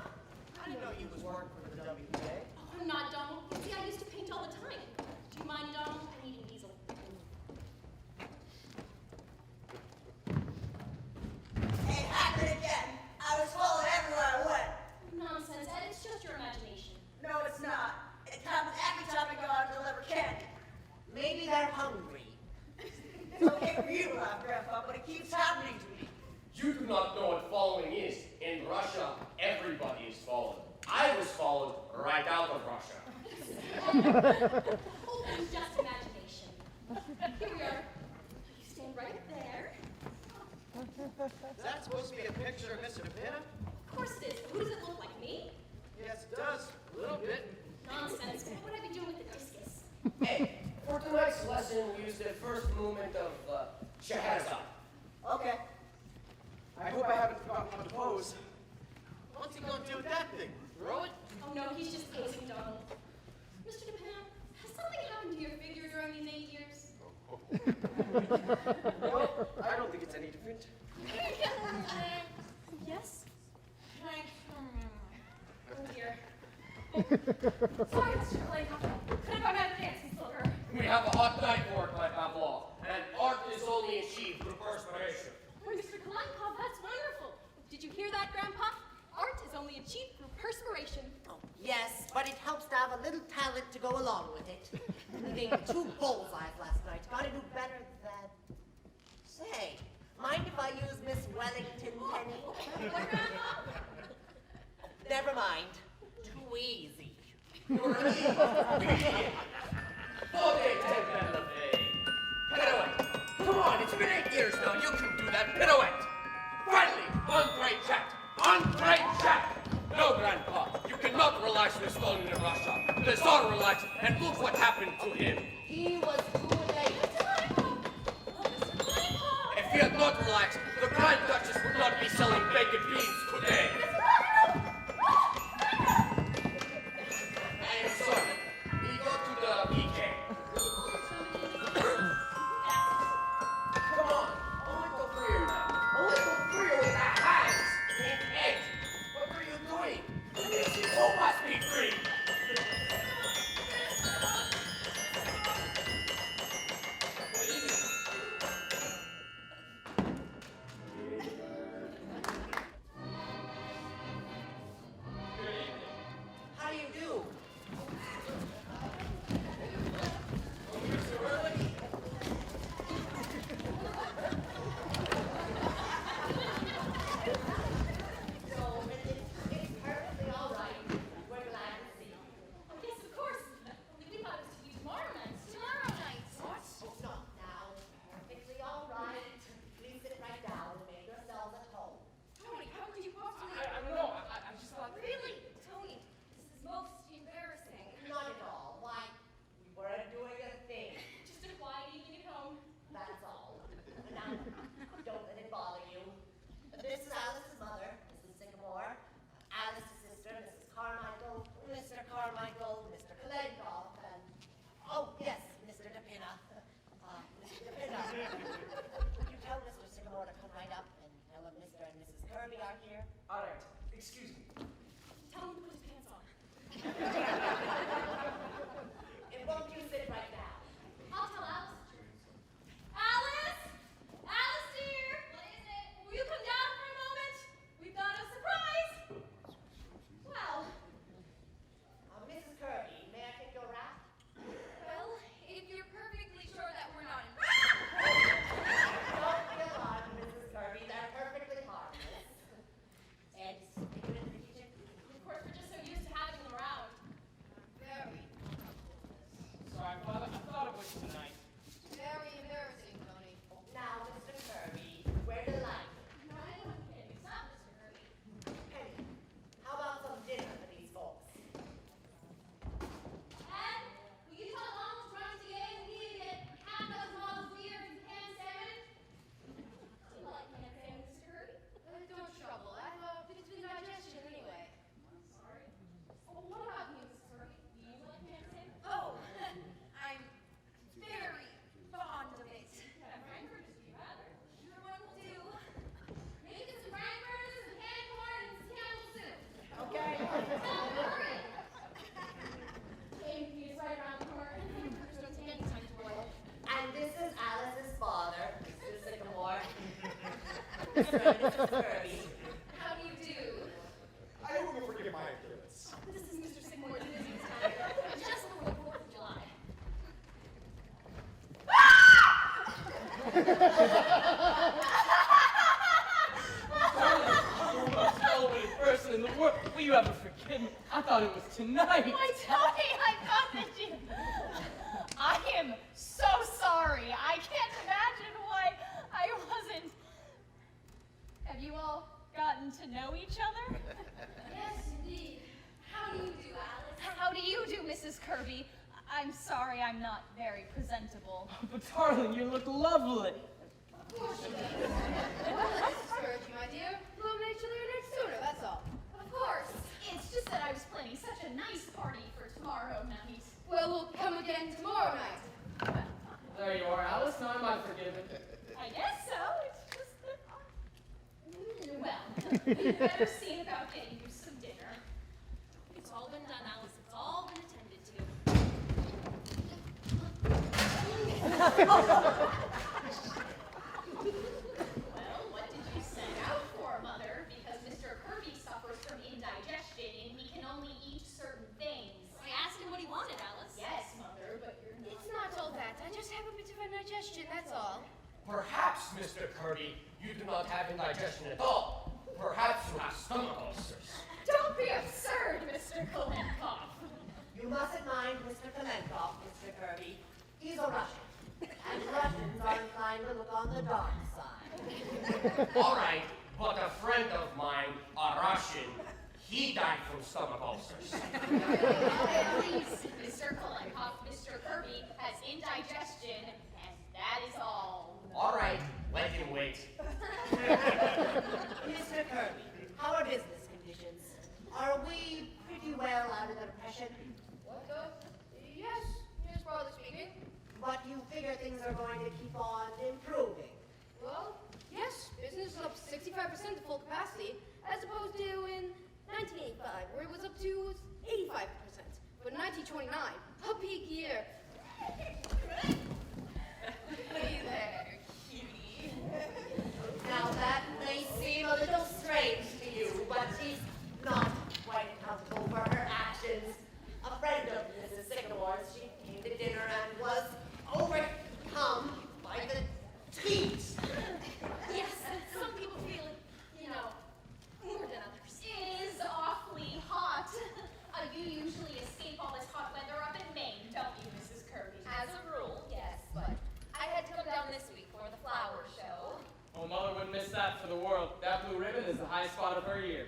I didn't know you was working for the WPA. Oh, I'm not, Donald. You see, I used to paint all the time. Do you mind, Donald? I need an easel. It happened again. I was followed everywhere I went. Nonsense, Ed. It's just your imagination. No, it's not. It happens every time I go out and deliver candy. Maybe they're hungry. It's okay for you to laugh, Grandpa, but it keeps happening to me. You do not know what following is. In Russia, everybody is followed. I was followed right out of Russia. Oh, it's just imagination. Here we are. You stand right there. Is that supposed to be a picture of Mr. DePina? Of course it is. Who does it look like? Me? Yes, it does. A little bit. Nonsense. What would I be doing with the discus? Hey, for tonight's lesson, use the first movement of Scheherazade. Okay. I hope I haven't forgotten how to pose. What's he gonna do with that thing? Throw it? Oh no, he's just posing, Donald. Mr. DePina, has something happened to your figure during these 8 years? No, I don't think it's any different. Yes? Oh dear. Sorry, Mr. Klenkov. Couldn't find my fancy silver. We have a hot night for it, my Pavlov, and art is only achieved through perspiration. Oh, Mr. Klenkov, that's wonderful. Did you hear that, Grandpa? Art is only achieved through perspiration. Yes, but it helps to have a little talent to go along with it. Leaving 2 bullseyes last night. Gotta do better than... Say, mind if I use Miss Wellington Penny? What, Grandpa? Never mind. Too easy. You're an idiot. Come on, it's been 8 years now. You can do that pirouette. Finally, Andre Jack. Andre Jack. No, Grandpa, you cannot relax the stone in Russia. The Tsar relaxed, and look what happened to him. He was too late. If he had not relaxed, the Grand Duchess would not be selling baked beans today. I am sorry. We go to the PK. Come on, a little freer now. A little freer with the hands and head. What are you doing? You must be free. How do you do? No, it's perfectly all right. We're glad to see you. Oh, yes, of course. We thought it was to be tomorrow night. Tomorrow night. What? It's not now. Perfectly all right. Please sit right down and make yourselves at home. Tony, how could you possibly... I don't know. I just thought. Really? Tony, this is most embarrassing. Not at all. Why, we weren't doing a thing. Just a quiet evening at home. That's all. Now, don't let it bother you. This is Alice's mother, Mrs. Sycamore. Alice's sister, Mrs. Carmichael. Mr. Carmichael, Mr. Kalenkoff, and oh yes, Mr. DePina. Mr. DePina. You tell Mr. Sycamore to come right up and tell him Mr. and Mrs. Kirby are here. All right. Excuse me. Tell him to put his pants on. And won't you sit right down? I'll tell Alice. Alice! Alice, dear! What is it? Will you come down for a moment? We've got a surprise! Well, Mrs. Kirby, may I take your wrap? well, if you're perfectly sure that we're not in... Don't be alarmed, Mrs. Kirby. They're perfectly harmless. And take it into the kitchen. Of course, we're just so used to having them around. Very, Sorry, Father. I thought it was tonight. very embarrassing, Tony. Now, Mr. Kirby, where the light? No, I don't get it. Stop, Mr. Kirby. Penny, how about some dinner for these folks? Ed, will you tell Mom to run to the egg? We need to get half dozen bottles of beer and canned salmon. Do you like canned salmon, Mr. Kirby? Don't trouble. I thought it's been digestion anyway. Sorry. Oh, what about you, Mrs. Kirby? Do you like canned salmon? Oh, I'm very fond of it. Frankfurters, do you rather? Either one will do. Make us some frankfurters, some canned corn, and some Campbell soup. Okay. Hurry! Game is right around the corner. Frankfurters don't take any time to boil. And this is Alice's father, Mr. Sycamore. Mr. and Mrs. Kirby. How do you do? I hope you'll forgive my appearance. This is Mr. Sigmore's business time. Just before the 4th of July. You're the most elevated person in the world. Will you ever forgive me? I thought it was tonight. Why, Tony, I thought that you... I am so sorry. I can't imagine why I wasn't... Have you all gotten to know each other? Yes, indeed. How do you do, Alice? How do you do, Mrs. Kirby? I'm sorry I'm not very presentable. But darling, you look lovely. Of course you do. Mrs. Kirby, my dear. We'll make each other next sooner, that's all. Of course. It's just that I was planning such a nice party for tomorrow night. Well, we'll come again tomorrow night. There you are, Alice. Now am I forgiven? I guess so. It's just that... Well, we'd better see about getting you some dinner. It's all been done, Alice. It's all been attended to. Well, what did you set out for, Mother? Because Mr. Kirby suffers from indigestion and he can only eat certain things. I asked him what he wanted, Alice. Yes, Mother, but you're not... It's not all that. I just have a bit of indigestion, that's all. Perhaps, Mr. Kirby, you do not have indigestion at all. Perhaps you have stomach ulcers. Don't be absurd, Mr. Kalenkoff. You mustn't mind Mr. Kalenkoff, Mr. Kirby. He's a Russian. And Russians are inclined to look look on the dark side. All right, but a friend of mine, a Russian, he died from stomach ulcers. Please, Mr. Kolenkov, Mr. Kirby has indigestion, and that is all. All right, let him wait. Mr. Kirby, how are business conditions? Are we pretty well out of the depression? What yes, broadly speaking. But you figure things are going to keep on improving. Well, yes, business is up 65% to full capacity, as opposed to in 1985, where it was up to 85%. But in 1929, a peak year. Hey there, cutie. Now that may seem a little strange to you, but she's not quite accountable for her actions. A friend of Mrs. Sycamore's, she came to dinner and was overcome by the heat. Yes, some people feel it, more than others. It is awfully hot. You usually escape all this hot weather up in Maine, don't you, Mrs. Kirby? As a rule, yes, but I had to come down this week for the flower show. Oh, Mother wouldn't miss that for the world. That blue ribbon is the highest spot of her year.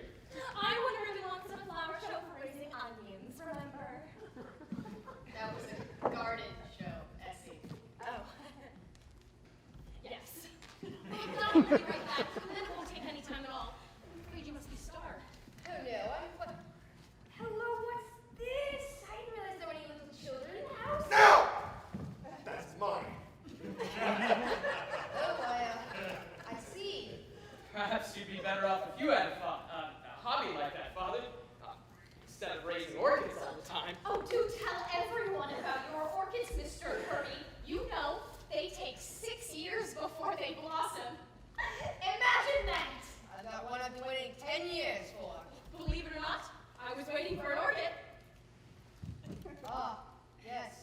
I wonder if he wants a flower show for raising onions, remember? That was a garden show, Essie. Oh. Yes. I'll be right back, and then it won't take any time at all. I'm afraid you must be starved. Oh no, Hello, what's this? I didn't realize there were any little children in the house. No! That's mine. Oh, I see. Perhaps you'd be better off if you had a hobby like that, Father. Instead of raising orchids all the time. Oh, do tell everyone about your orchids, Mr. Kirby. You know, they take 6 years before they blossom. Imagine that! I got one I've been waiting 10 years for. Believe it or not, I was waiting for an orchid. Ah, yes.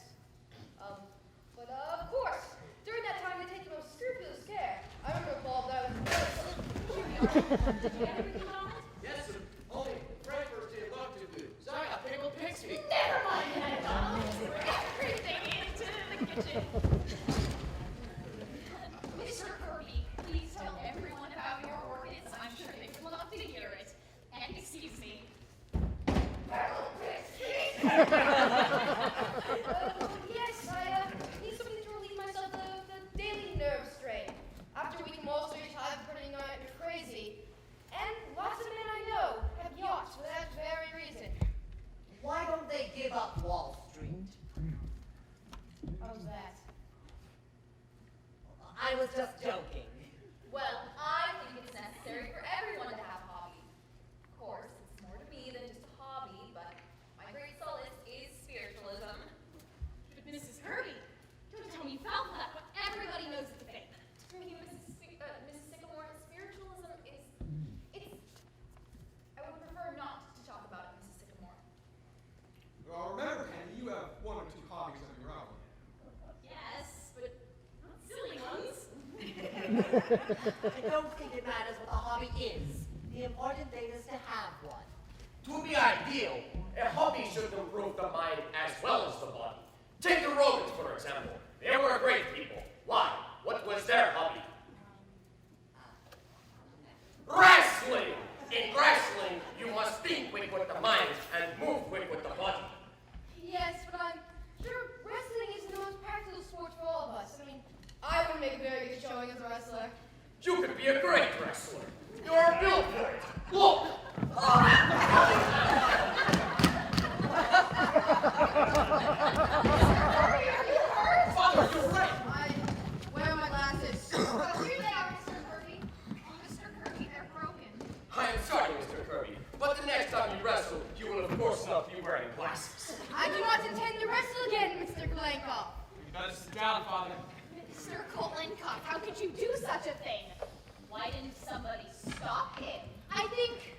But of course, during that time they take the most scrupulous care. I remember a bulb that was Here we are. Did you get everything on it? Yes, sir. Only Frankfurt did look too good. So I got pickled pig's feet. Never mind that, Donald. Everything into the kitchen. Mr. Kirby, please tell everyone about your orchids. I'm sure they would love to hear it. And excuse me. Yes, I need something to relieve myself of the daily nerve strain. After a week in Wall Street, I've been pretty crazy. And lots of men I know have yachts for that very reason. Why don't they give up Wall Street? How's that? I was just joking. Well, I think it's necessary for everyone to have a hobby. Of course, it's more to me than just a hobby, but my great solace is spiritualism. But Mrs. Kirby, don't tell me you felt that, but everybody knows it's a fake. To me, Mrs. Sycamore, spiritualism is, I would prefer not to talk about it, Mrs. Sycamore. Well, remember, Candy, you have one or two hobbies of your own. Yes, but not silly ones. I don't think it matters what the hobby is. The important thing is to have one. To be ideal, a hobby should improve the mind as well as the body. Take the Romans, for example. They were great people. Why? What was their hobby? Wrestling! In wrestling, you must think quick with the mind and move quick with the body. Yes, but I'm sure wrestling isn't the most practical sport for all of us. I mean, I wouldn't make a very good showing as a wrestler. You could be a great wrestler. You're built for it. Look! Father, you're right. Where are my glasses? Here they are, Mr. Kirby. Oh, Mr. Kirby, they're broken. I am sorry, Mr. Kirby, but the next time you wrestle, you will of course not be wearing glasses. I do not intend to wrestle again, Mr. Kolenkov. You better sit down, Father. Mr. Kolenkov, how could you do such a thing? Why didn't somebody stop him? I think,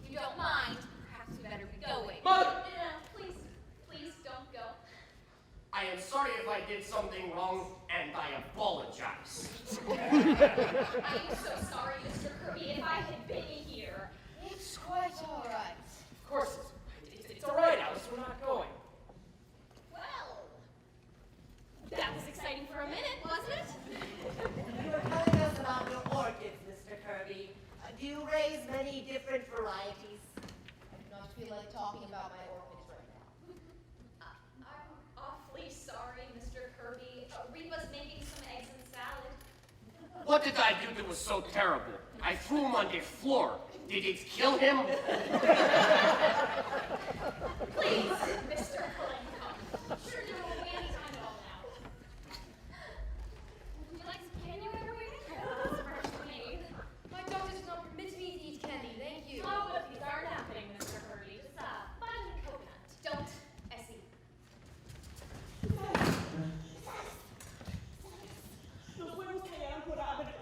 if you don't mind, perhaps we better be going. Mother! No, please don't go. I am sorry if I did something wrong, and I apologize. I am so sorry, Mr. Kirby, if I had been here. It's quite all right. Of course it's all right, Alice. We're not going. Well, that was exciting for a minute, wasn't it? What did I do that was so terrible? I threw him on the floor. Did it kill him? Please, Mr. Kalenko. Sure, there won't be any time at all now. Would you like some candy while you're waiting? It's freshly made. My doctor does not permit me to eat candy, thank you. Oh, but these aren't happening, Mr. Purdy. Just bun and coconut. Don't, Essie. Los huevos cayeron por haber.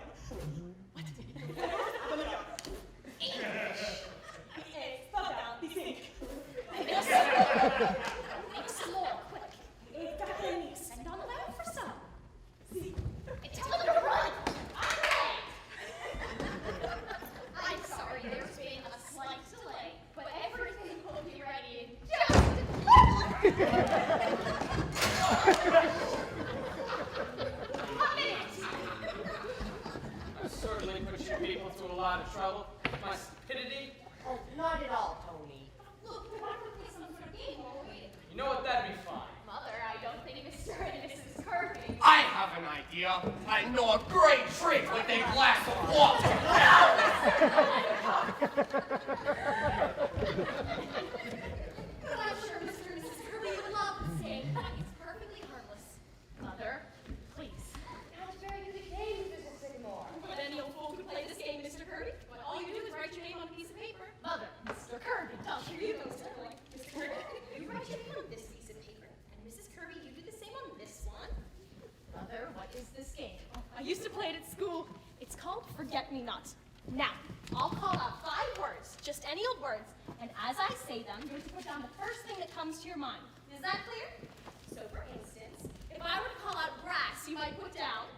Spell down the sink. Make some more, quick. Send on the level for some. And tell them to run. Okay. I'm sorry, there's been a slight delay, but everything will be ready in just a minute. I've certainly put you people to a lot of trouble. My stupidity. Oh, not at all, Tony. Look, we want to play some sort of game while we're waiting. You know what? That'd be fine. Mother, I don't think Mr. and Mrs. Kirby. I have an idea. I know a great trick with a glass of water. But I'm sure Mr. and Mrs. Kirby would love this game. It's perfectly harmless. Mother, please. Not a very good game, Mrs. Sycamore. But any old fool could play this game, Mr. Kirby. But all you do is write your name on a piece of paper. Mother, Mr. Kirby, don't hear you, Mr. Kirby. Mr. Kirby, you write your name on this piece of paper. And Mrs. Kirby, you do the same on this one. Mother, what is this game? I used to play it at school. It's called Forget-Me-Not. Now, I'll call out 5 words, just any old words, and as I say them, you're to put down the first thing that comes to your mind. Is that clear? So, for instance, if I were to call out grass, you might put down.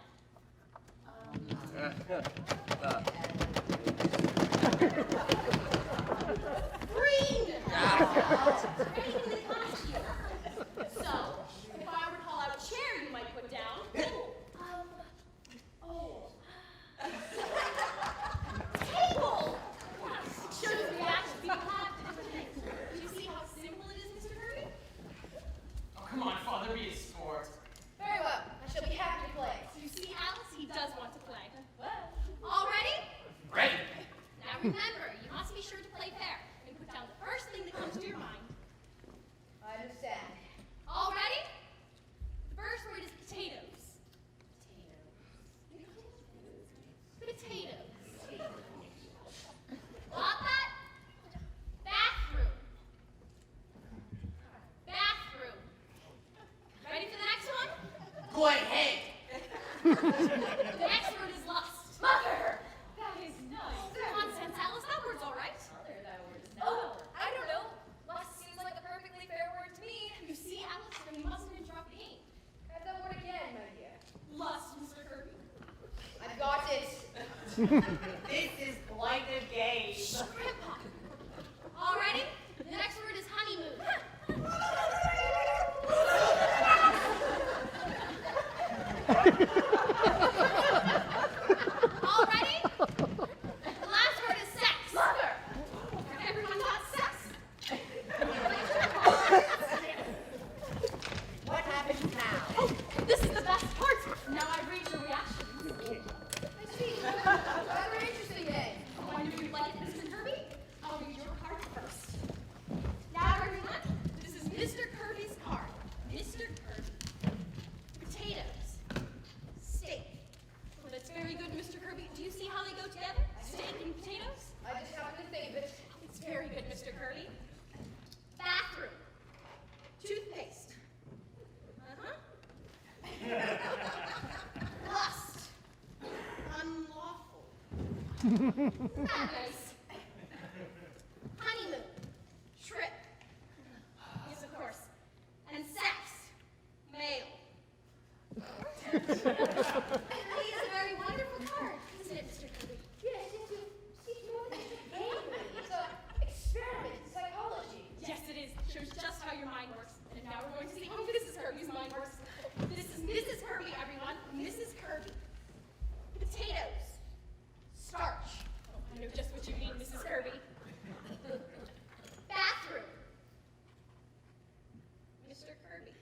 Green! Anything that comes to you. So, if I were to call out chair, you might put down. Table! It shows the reaction people have to different things. Do you see how simple it is, Mr. Kirby? Oh, come on, Father, be a sport. Very well, I shall be happy to play. So you see, Alice, he does want to play. Well, all ready? Ready? Now remember, you must be sure to play fair and put down the first thing that comes to your mind. I understand. All ready? The first word is potatoes. Potatoes. Got that? Bathroom. Bathroom. Ready for the next one? Go ahead. The next word is lust. Mother! That is nice. Nonsense, Alice. That word's all right. Mother, that word is Oh, I don't know. Lust seems like a perfectly fair word to me. You see, Alice, then you mustn't interrupt me. Have that word again, my dear. Lust, Mr. Kirby. I've got it. This is quite a game. Shh, Grandpa. All ready? The next word is honeymoon. All ready? The last word is sex. Mother! Everyone got sex? What happens now? Oh, this is the best part. Now I read your reactions. I see. Rather interesting game. Oh, I knew you'd like it, Mr. Kirby. I'll read your card first. Now, everyone, this is Mr. Kirby's card. Mr. Kirby. Potatoes. Steak. Well, that's very good, Mr. Kirby. Do you see how they go together? Steak and potatoes? I just happened to think of it. It's very good, Mr. Kirby. Bathroom. Toothpaste. Lust. Unlawful. Nice. Honeymoon. Trip. Yes, of course. And sex. Male. It really is a very wonderful card, isn't it, Mr. Kirby? Yes, yes, you see, you know, it's a game. It's an experiment in psychology. Yes, it is. Shows just how your mind works. And now we're going to see how Mrs. Kirby's mind works. This is Mrs. Kirby, everyone. Mrs. Kirby. Potatoes. Starch. Oh, I know just what you mean, Mrs. Kirby. Bathroom. Mr. Kirby.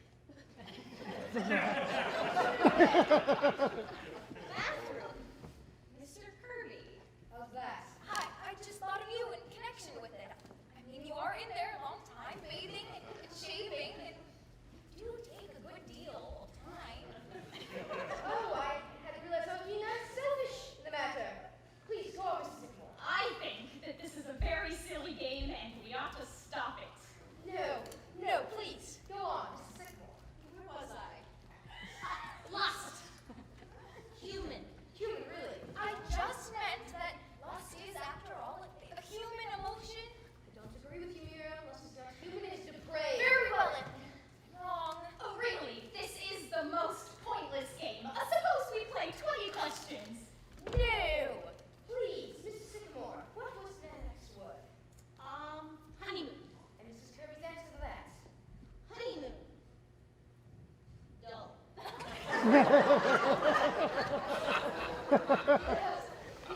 Bathroom. You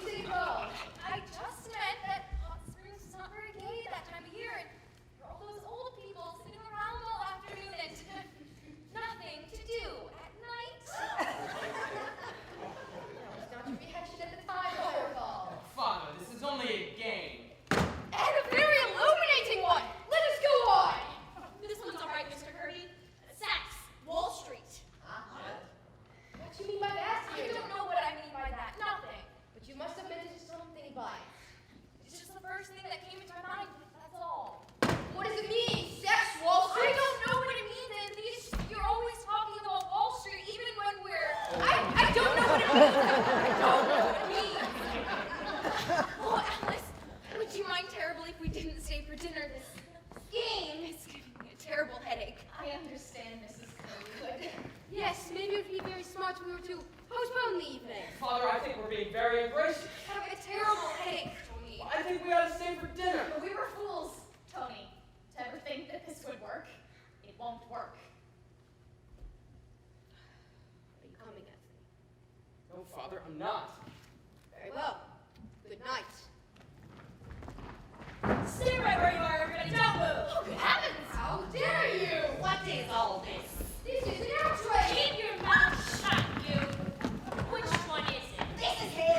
say wrong. I just meant that Hot Springs is not very gay that time of year, and for all those old people sitting around all afternoon and nothing to do at night. That was not your reaction at the time, I recall. Father, this is only a game. And a very illuminating one! Let us go on! This one's all right, Mr. Kirby. Saks, Wall Street. What do you mean by that? I don't know what I mean by that. Nothing. But you must have meant something by it. It's just the first thing that came into my mind. That's all. What does it mean? Sex, Wall I Street? don't know what it means, Anthony. You're always talking about Wall Street, even when we're. I don't know what it means. I don't know what it means. Oh, Alice, would you mind terribly if we didn't stay for dinner? This game is giving me a terrible headache. I understand, Mrs. Kirby. Yes, maybe it would be very smart if we were to postpone the evening. Father, I think we're being very abrasive. Having a terrible headache, Tony. I think we ought to stay for dinner. But we were fools, Tony, to ever think that this would work. It won't work. Are you coming, Anthony? No, Father, I'm not. Very well. Good night. Stay right where you are, everybody. Don't move. Oh, good heavens! How dare you! What is all this? This is an outrage! Keep your mouth shut, you. Which one is it? This is his.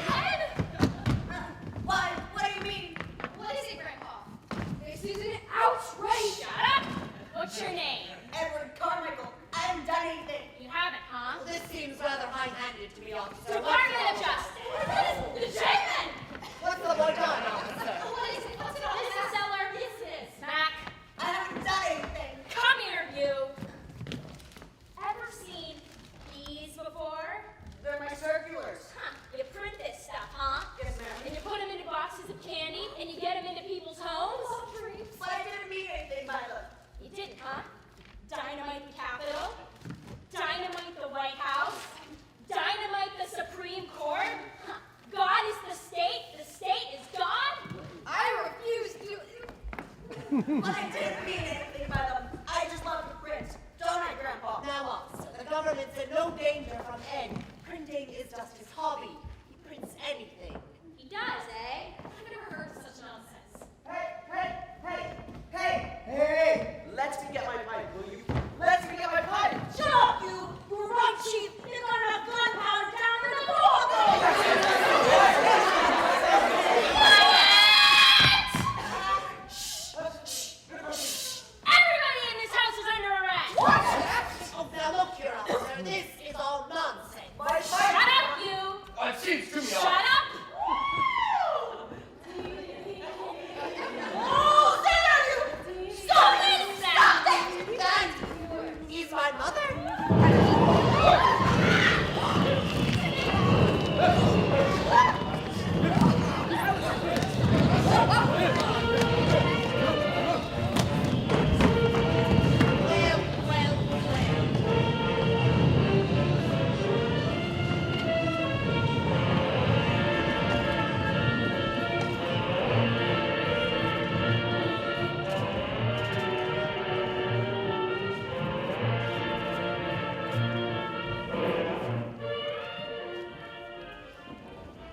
What? What do you mean? What is it, Grandpa? This is an outrage! Shut up. What's your name? Edward Carmichael. I haven't done anything. You haven't, huh? This seems rather high-handed to me, officer. Department of Justice. The Chairman. What's the boy done, officer? What is it? What's it all? This is our business. Mac, I haven't done anything. come here, you. Ever seen these before? They're my circulars. Huh? You print this stuff, huh? Yes, ma'am. And you put them into boxes of candy, and you get them into people's homes. But I didn't mean anything by them. You didn't, huh? Dynamite the Capitol, dynamite the White House, dynamite the Supreme Court. Huh. God is the state is God. I refuse to... But I didn't mean anything by them. I just love to print. Don't I, Grandpa? Now, officer, the government's in no danger from Ed. Printing is just his hobby. He prints anything. He does, eh? I've never heard such nonsense. Hey! Let me get my pipe, will you? Let me get my pipe! Shut up, you! You were right, Chief. You're gonna have gunpowder down in the hole! Everybody in this house is under arrest. Oh, now look here, officer. This is all nonsense. Shut up, you. It seems to me Shut up. Oh, there you! Stop it. Stop it! That is my mother.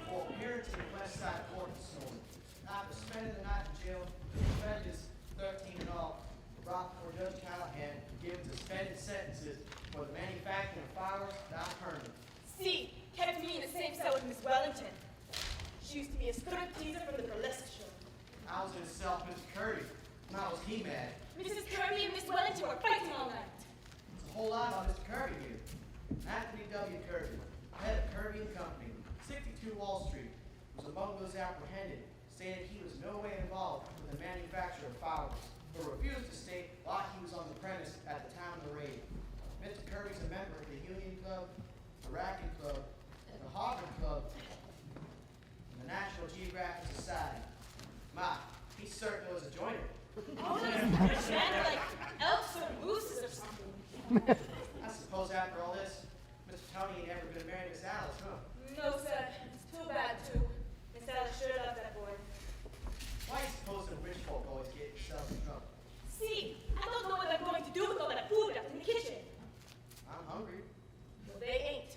For appearance in the West Side Court this morning. After spending the night in jail, the defendants, 13 in all, were brought before Judge Callahan and given suspended sentences for the manufacturing of fireworks without permit. See, kept me in the same cell with Miss Wellington. She used to be a stripteaser from the burlesque show. I was in the cell with Mr. Curry, and I was he-mad. Mrs. Kirby and Miss Wellington were fighting all night. There's a whole lot about Mr. Kirby here. Anthony W. Kirby, head of Kirby and Company, 62 Wall Street, was among those apprehended, stated he was no way involved with the manufacture of fireworks, but refused to state why he was on the premise at the time of the raid. Mr. Kirby's a member of the Union Club, the Racking Club, the Harvard Club, and the National Geographic Society. My, he certainly was a joiner. All those men are like elks or mooses or something. I suppose after all this, Mr. Tony ain't never been married to Miss Alice, huh? No, sir. It's too bad, too. Miss Alice sure loved that boy. Why do you suppose the rich folk always get themselves in trouble? See, I don't know what I'm going to do with all that food left in the kitchen. I'm hungry. Well, they ain't.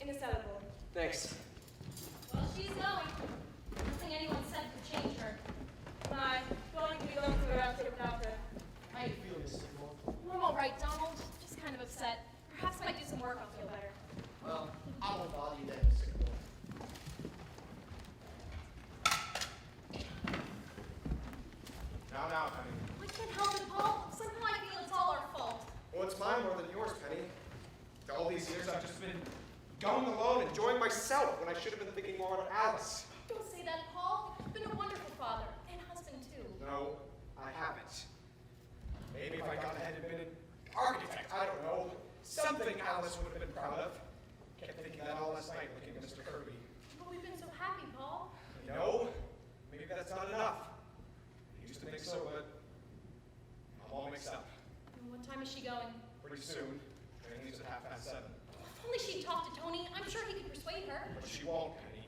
Something sellable. Thanks. Well, she's going. Nothing anyone said could change her. My, going to be long to go out here without her. How you feeling, Mrs. Sycamore? I'm all right, Donald. Just kind of upset. Perhaps if I do some work, I'll feel better. Well, I won't bother you then, Mrs. Sycamore. Now, Penny. I can't help it, Paul. Somehow I feel it's all our fault. Well, it's mine more than yours, Penny. All these years I've just been going alone, enjoying myself, when I should have been thinking more of Alice. Don't say that, Paul. You've been a wonderful father and husband, too. No, I haven't. Maybe if I'd gone ahead and been an architect, I don't know. Something Alice would have been proud of. Kept thinking that all last night looking at Mr. Kirby. But we've been so happy, Paul. No, maybe that's not enough. I used to think so, but I'm all mixed up. What time is she going? Pretty soon. Train leaves at 7:30. If only she'd talk to Tony. I'm sure he could persuade her. But she won't, Penny.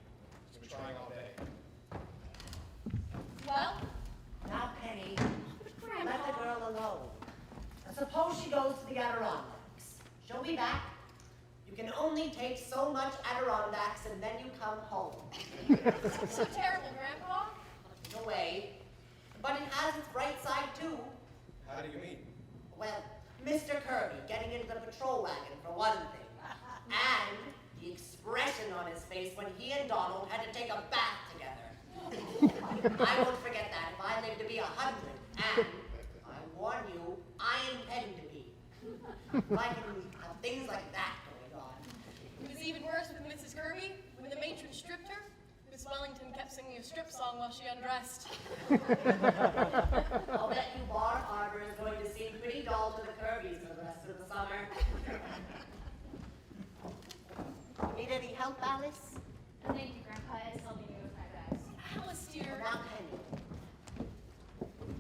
She's been trying all day. Well, Now, Penny, but Grandpa. let the girl alone. Now, suppose she goes to the Adirondacks. She'll be back. You can only take so much Adirondacks and then you come home. So terrible, Grandpa. In a way. But it has its bright side, too. How do you mean? Well, Mr. Kirby getting into the patrol wagon, for one thing. And the expression on his face when he and Donald had to take a bath together. I won't forget that if I live to be 100. And, I warn you, I intend to be. If I can have things like that going on. It was even worse with Mrs. Kirby. When the matron stripped her, Miss Wellington kept singing a strip song while she undressed. I'll bet you Bar Harbor is going to seem pretty dull to the Kirbys for the rest of the summer. Need any help, Alice? Thank you, Grandpa. It's helping me with my bags. Alice, dear. Now, Penny.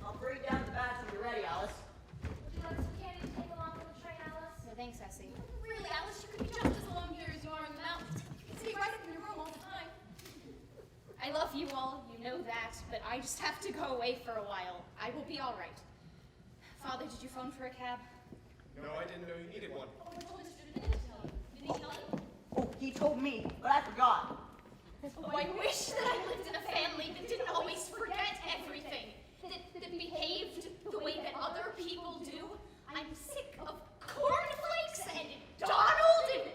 I'll bring down the bags when you're ready, Alice. Would you like some candy to take along for the train, Alice? No, thanks, Essie. Really, Alice, you could be just as alone here as you are in the mountains. You can stay right up in your room all the time. I love you all, you know that, but I just have to go away for a while. I will be all right. Father, did you phone for a cab? No, I didn't know you needed one. Oh, I told Mr. DeVinton to tell you. Did he tell you? Oh, he told me, but I forgot. Oh, I wish that I lived in a family that didn't always forget everything. That behaved the way that other people do. I'm sick of cornflakes and Donald and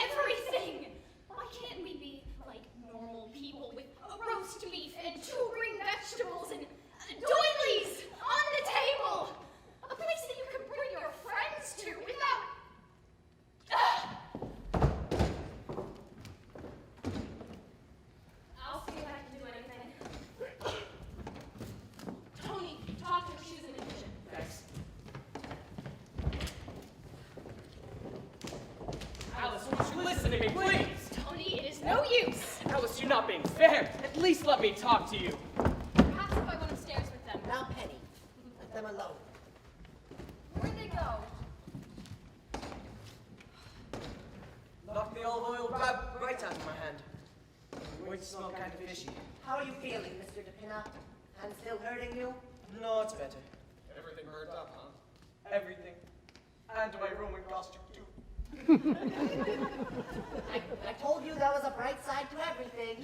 everything. Why can't we be like normal people with roast beef and 2 green vegetables and doilies on the table? A place that you can bring your friends to without... I'll see if I can do anything. Tony, talk to her. She's in the kitchen. Thanks. Alice, won't you listen to me, please? Tony, it is no use. Alice, you're not being fair. At least let me talk to you. Perhaps if I went upstairs with them. Now, Penny. Let them alone. Where'd they go? Knocked the olive oil grab right out of my hand. Wait to smell kind of fishy. How are you feeling, Mr. DePina? Hand still hurting you? No, it's better. Everything burned up, huh? Everything. And my Roman costume, too. I told you there was a bright side to everything.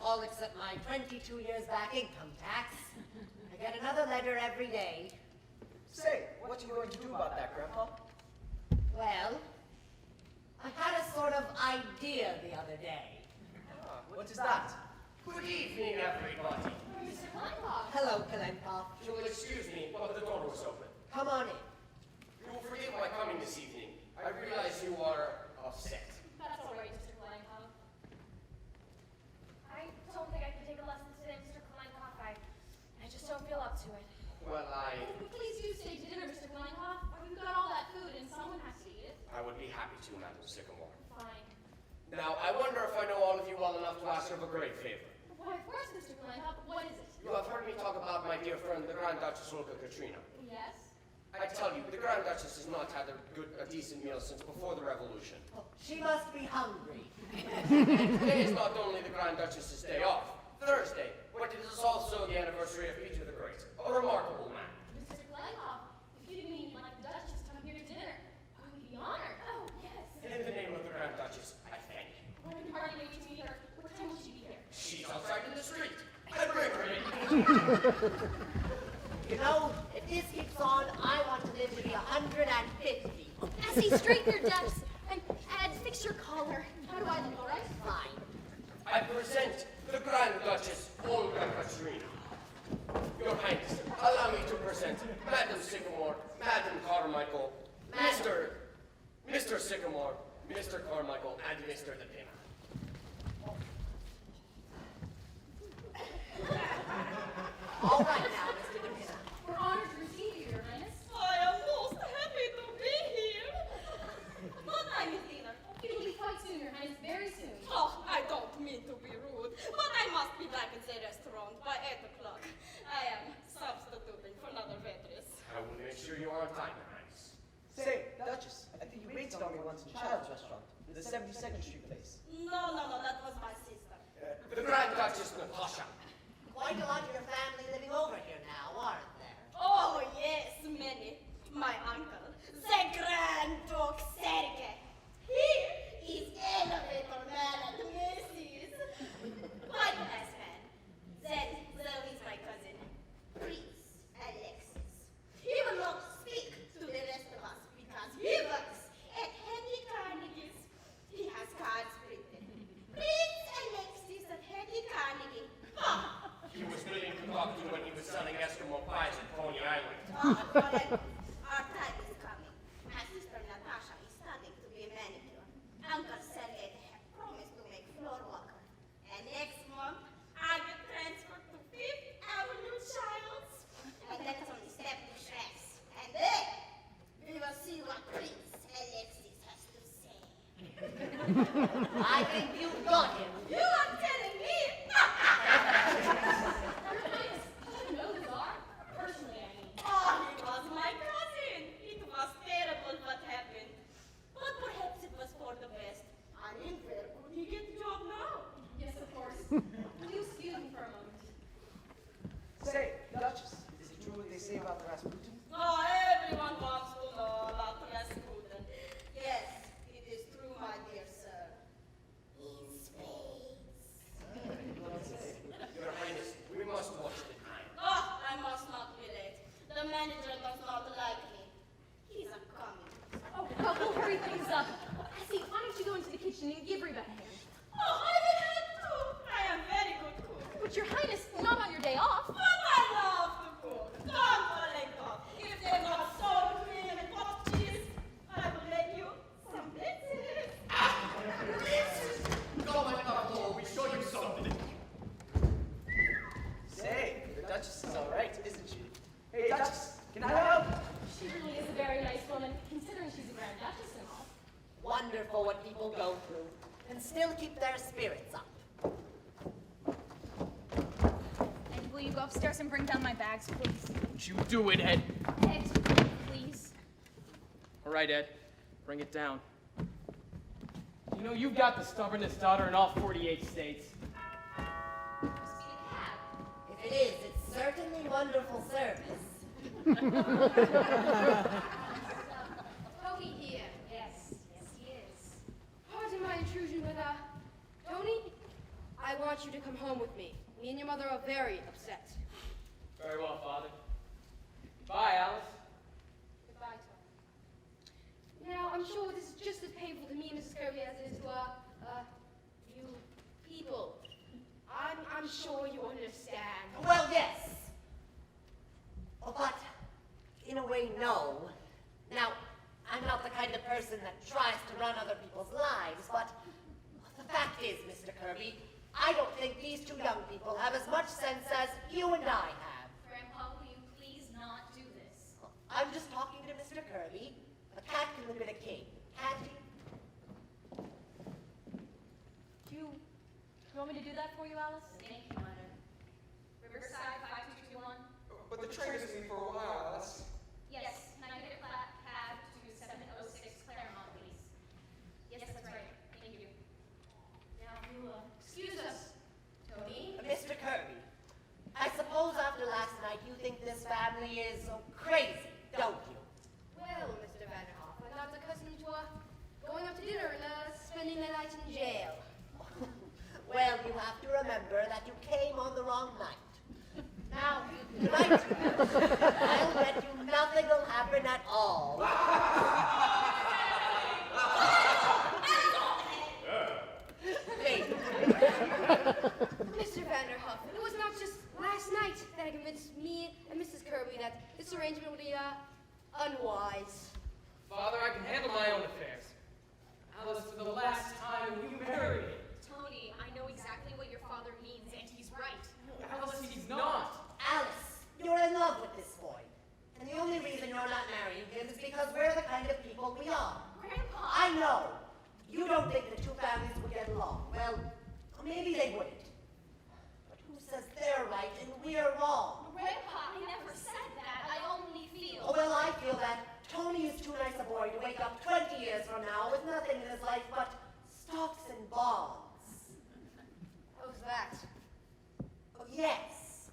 All except my 22 years back income tax. I get another letter every day. Say, what are you going to do about that, Grandpa? Well, I had a sort of idea the other day. Ah, what is that? Good evening, everybody. Mr. Kleinbach. Hello, Kalenpov. You'll excuse me, but the door was open. Come on in. You will forgive my coming this evening. I realize you are upset. That's all right, Mr. Kleinbach. I don't think I can take a lesson today, Mr. Kleinbach. I just don't feel up to it. Well, Please do stay to dinner, Mr. Kleinbach. We've got all that food and someone has to eat it. I would be happy to, Madam Sycamore. Fine. Now, I wonder if I know all of you well enough to ask of a great favor. Why, of course, Mr. Kleinbach. What is it? You have heard me talk about my dear friend, the Grand Duchess Olga Katrina. Yes? I tell you, the Grand Duchess has not had a decent meal since before the Revolution. She must be hungry. Today is not only the Grand Duchess's day off, Thursday, but it is also the anniversary of Peter the Great, a remarkable man. Mr. Kleinbach, if you didn't mean like the Duchess to come here to dinner, I would be honored. Oh, yes. You know, if this keeps on, I want to live to be 150. Essie, straighten your ducks. And fix your collar. How do I look, all right? Fine. I present the Grand Duchess Olga Katrina. Your Highness, allow me to present Madam Sycamore, Madam Carmichael, Mr. Sycamore, Mr. Carmichael, and Mr. DePina. All right now, Mr. DePina. We're honored to receive you, Your Highness. I am most happy to be here. What time is dinner? It'll be quite soon, Your Highness, very soon. Oh, I don't mean to be rude, but I must be back at the restaurant by 8 o'clock. I am substituting for another waitress. I will make sure you are on time, Your Highness. Say, Duchess, I think you waited on me once in Child's restaurant, the 72nd Street place. No, that was my sister. The Grand Duchess Natasha. Quite a lot of your family living over here now, aren't there? Oh, yes, many. My uncle, the Grand Duke Sergei. He is elevator man at Macy's. Quite a nice man. Then there is my cousin, Prince Alexis. He will not speak to the rest of us because he works at Henry Carnegie's. He has cards printed. Prince Alexis at Henry Carnegie. Oh, He was willing to talk to you when he was selling Eskimo pies at Coney Island. Colin, our time is coming. My sister Natasha is studying to be a manicure. Uncle Sergei had promised to make floor walker. And next month, I get transferred to Fifth Avenue Childs. And that is only step to shreds. And then, we will see what Prince Alexis has to say. I think you've got him. You are telling me? Your Highness, do you know the Tsar? Personally, I mean. Oh, he was my cousin. It was terrible what happened. But perhaps it was for the best. I mean, where could he get a job now? Yes, of course. Will you excuse me for a moment? Say, Duchess, is it true what they say about the Rasputin? Oh, everyone wants to know about Rasputin. Yes, it is true, my dear sir. In space. Your Highness, we must watch the time. Oh, I must not be late. The manager does not like me. He's a coming. Oh, we'll hurry things up. Essie, why don't you go into the kitchen and give Reba a hand? Oh, I will help too. I am very good cook. But Your Highness, not on your day off. But I love to cook. Don't worry, God. If they got sour cream and hot cheese, I will make you some blitzes. Come on, Pablo, we show you something. Say, the Duchess is all right, isn't she? Hey, Duchess, can I help? She really is a very nice woman, considering she's a Grand Duchess and all. Wonderful what people go through and still keep their spirits up. And will you go upstairs and bring down my bags, please? Don't you do it, Ed. Ed, please. All right, Ed. Bring it down. You know, you've got the stubbornest daughter in all 48 states. Must be the cab. If it is, it's certainly wonderful service. Tony here. Yes, he is. Pardon my intrusion, but, Tony, I want you to come home with me. Me and your mother are very upset. Very well, Father. Goodbye, Alice. Goodbye, Tony. Now, I'm sure this is just as painful to me, Mrs. Kirby, as it is to, you people. I'm sure you understand. Well, yes. But, in a way, no. Now, I'm not the kind of person that tries to run other people's lives, but the fact is, Mr. Kirby, I don't think these two young people have as much sense as you and I have. Grandpa, will you please not do this? I'm just talking to Mr. Kirby. A cat can live in a cave, can't he? Do you want me to do that for you, Alice? Thank you, Mother. Riverside 5221? But the train isn't leaving for a while, Alice. Yes, can I get a cab to 706 Claremont, please? Yes, that's right. Thank you. Now, you, excuse us, Tony. Mr. Kirby, I suppose after last night you think this family is crazy, don't you? Well, Mr. Vanderhoff, I'm not accustomed to, going out to dinner and, spending the night in jail. Well, you have to remember that you came on the wrong night. Right? I'll bet you nothing will happen at all. Hey, Mr. Vanderhuff, it was not just last night that I convinced me and Mrs. Kirby that this arrangement would be, unwise. Father, I can handle my own affairs. Alice, for the last time, you married. Tony, I know exactly what your father means, and he's right. Alice, he's not. Alice, you're in love with this boy. And the only reason you're not marrying him is because we're the kind of people we are. Grandpa! I know. You don't think the two families would get along. Well, maybe they wouldn't. But who says they're right and we're wrong? Grandpa, I never said that. I only feel. Oh, well, I feel that Tony is too nice a boy to wake up 20 years from now with nothing in his life but stocks and bonds. How's that? Oh, yes.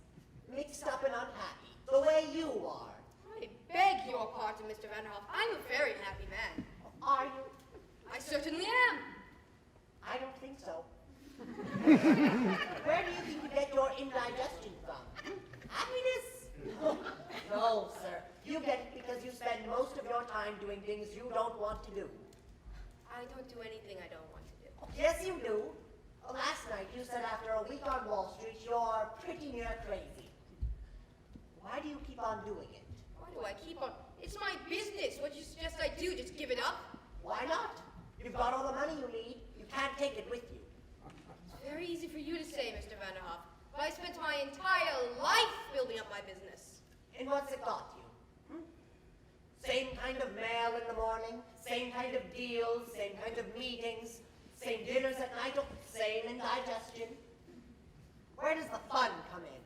Mixed up and unhappy, the way you are. I beg your pardon, Mr. Vanderhoff. I'm a very happy man. Are you? I certainly am. I don't think so. Where do you think you get your indigestion from? Happiness? No, sir. You get it because you spend most of your time doing things you don't want to do. I don't do anything I don't want to do. Yes, you do. Last night you said after a week on Wall Street you're pretty near crazy. Why do you keep on doing it? Why do I keep on? It's my business. What do you suggest I do? Just give it up? Why not? You've got all the money you need. You can't take it with you. It's very easy for you to say, Mr. Vanderhoff. But I spent my entire life building up my business. And what's it got you? Same kind of mail in the morning, same kind of deals, same kind of meetings, same dinners at night, same indigestion. Where does the fun come in?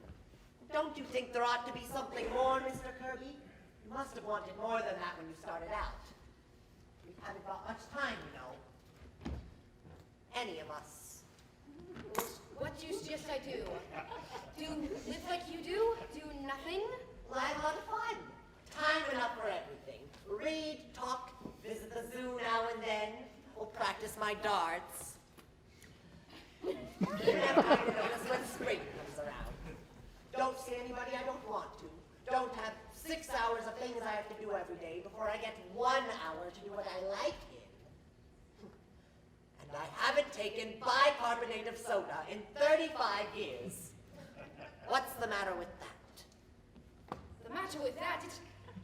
Don't you think there ought to be something more, Mr. Kirby? You must have wanted more than that when you started out. We haven't got much time, you know. Any of us. What do you suggest I do? Do live like you do? Do nothing? Well, I have a lot of fun. Time enough for everything. Read, talk, visit the zoo now and then, or practice my darts. Even have time to notice when spring comes around. Don't see anybody I don't want to. Don't have 6 hours of things I have to do every day before I get 1 hour to do what I like in. And I haven't taken bicarbonate of soda in 35 years. What's the matter with that? The matter with that,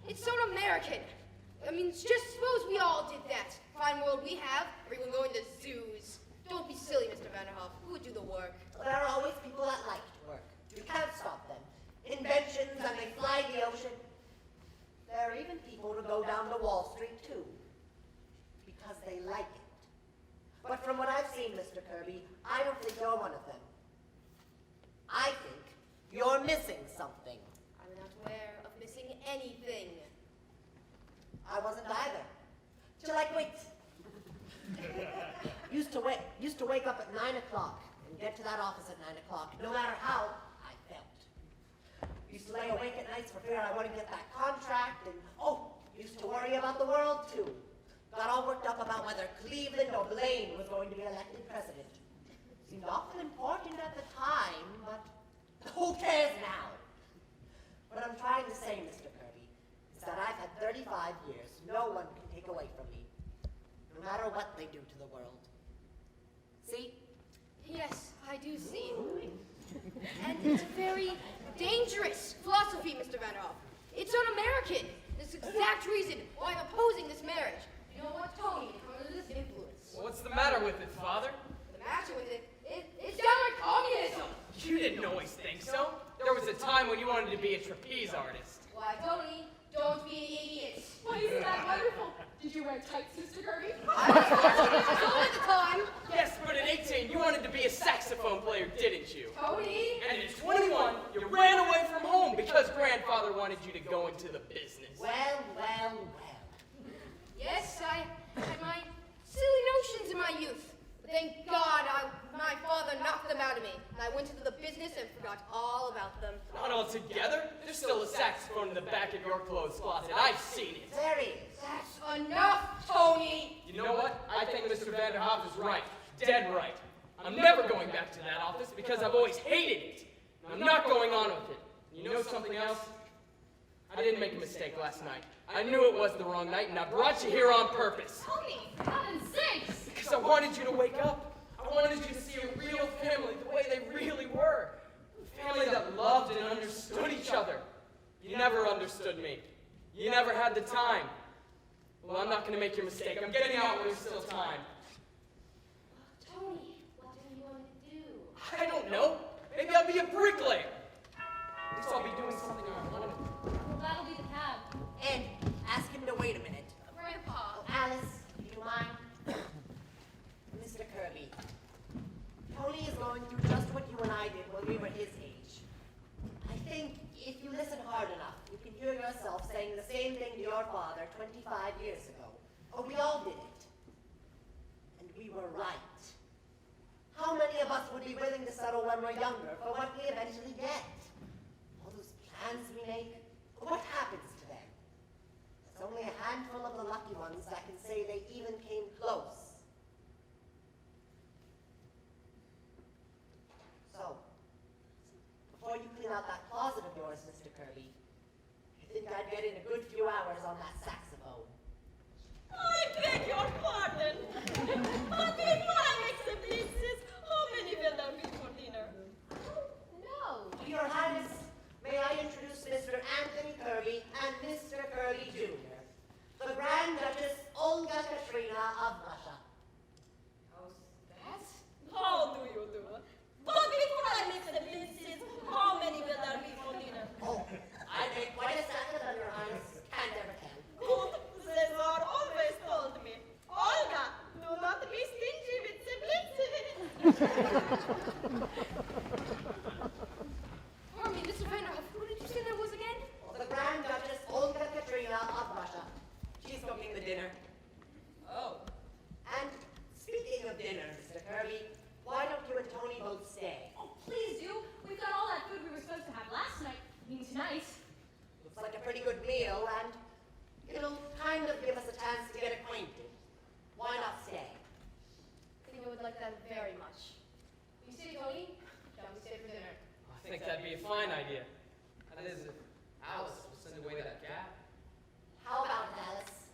it's so American. I mean, just suppose we all did that. Fine world we have, everyone going to zoos. Don't be silly, Mr. Vanderhoff. Who would do the work? There are always people that like to work. You can't stop them. Inventions, and they fly the ocean. There are even people who go down to Wall Street, too. Because they like it. But from what I've seen, Mr. Kirby, I don't think you're one of them. I think you're missing something. I'm not aware of missing anything. I wasn't either. Till I quit. Used to wake up at 9 o'clock and get to that office at 9 o'clock, no matter how I felt. Used to lay awake at nights for fear I wouldn't get that contract, and used to worry about the world too. Got all worked up about whether Cleveland or Blaine was going to be elected president. Seemed awful important at the time, but who cares now? What I'm trying to say, Mr. Kirby, is that I've had 35 years. No one can take away from me, no matter what they do to the world. See? Yes, I do see. And it's a very dangerous philosophy, Mr. Vanderhoff. It's un-American. This exact reason why I'm opposing this marriage. You don't want Tony to come under this influence. What's the matter with it, Father? The matter with it's downright communism. You didn't always think so. There was a time when you wanted to be a trapeze artist. Why, Tony, don't be an idiot. Why, isn't that wonderful? Did you wear tights, Mr. Kirby? I was 14 years old at the time. Yes, but at 18, you wanted to be a saxophone player, didn't you? Tony. And at 21, you ran away from home because grandfather wanted you to go into the business. Well. Yes, I had my silly notions in my youth. But thank God my father knocked them out of me. And I went into the business and forgot all about them. Not all together. There's still a saxophone in the back of your clothes closet. I've seen it. There he is. That's enough, Tony. You know what? I think Mr. Vanderhoff is right. Dead right. I'm never going back to that office because I've always hated it. And I'm not going on with it. You know something else? I didn't make a mistake last night. I knew it was the wrong night, and I brought you here on purpose. Tony, heaven's sakes! Because I wanted you to wake up. I wanted you to see a real family the way they really were. A family that loved and understood each other. You never understood me. You never had the time. Well, I'm not going to make your mistake. I'm getting out when there's still time. Tony, what do you want to do? I don't know. Maybe I'll be a bricklayer. At least I'll be doing something I want to do. Well, that'll be the cab. And ask him to wait a minute. Grandpa. Oh, Alice, do you mind? Mr. Kirby, Tony is going through just what you and I did when we were his age. I think if you listen hard enough, you can hear yourself saying the same thing to your father 25 years ago. Oh, we all did it. And we were right. How many of us would be willing to settle when we're younger for what we eventually get? All those plans we make, what happens to them? It's only a handful of the lucky ones that can say they even came close. So, before you clean out that closet of yours, Mr. Kirby, you think I'd get in a good few hours on that saxophone? I beg your pardon. But if I accept this, how many will there be for dinner? No. Your Highness, may I introduce Mr. Anthony Kirby and Mr. Kirby Jr., the Grand Duchess Olga Katrina of Russia. How's that? How do you do? But before I accept this, how many will there be for dinner? Oh, I make quite a stack of them, Your Highness. Can't ever tell. Good Cesar always told me, Olga, do not be stingy with simplicity. Pardon me, Mr. Vanderhoff, who did you say that was again? The Grand Duchess Olga Katrina of Russia. She's cooking the dinner. Oh. And speaking of dinner, Mr. Kirby, why don't you and Tony both stay? Oh, please do. We've got all that food we were supposed to have last night. I mean, tonight. Looks like a pretty good meal, and it'll kind of give us a chance to get acquainted. Why not stay? I think I would like that very much. You say, Tony? Shall we stay for dinner? I think that'd be a fine idea. That is, if Alice will send away that gap. How about it, Alice?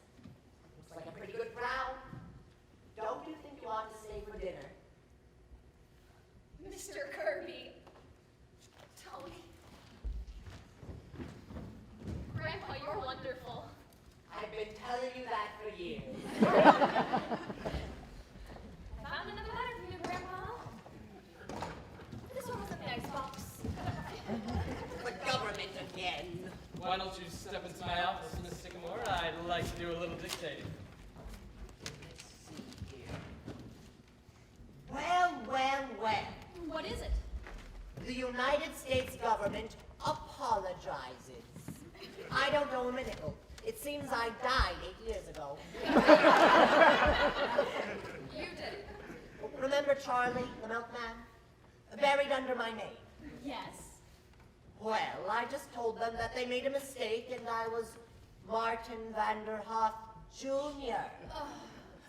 Looks like a pretty good crowd. Don't you think you ought to stay for dinner? Mr. Kirby. Tony. Grandpa, you're wonderful. I've been telling you that for years. I found another letter from you, Grandpa. This one was in the icebox. The government again. Why don't you step into my office, Miss Sycamore? I'd like to do a little dictating. Let's see here. Well, well, well. What is it? The United States government apologizes. I don't owe him a nickel. It seems I died 8 years ago. You did it. Remember Charlie, the milkman? Buried under my name. Yes. Well, I just told them that they made a mistake and I was Martin Vanderhoff Jr.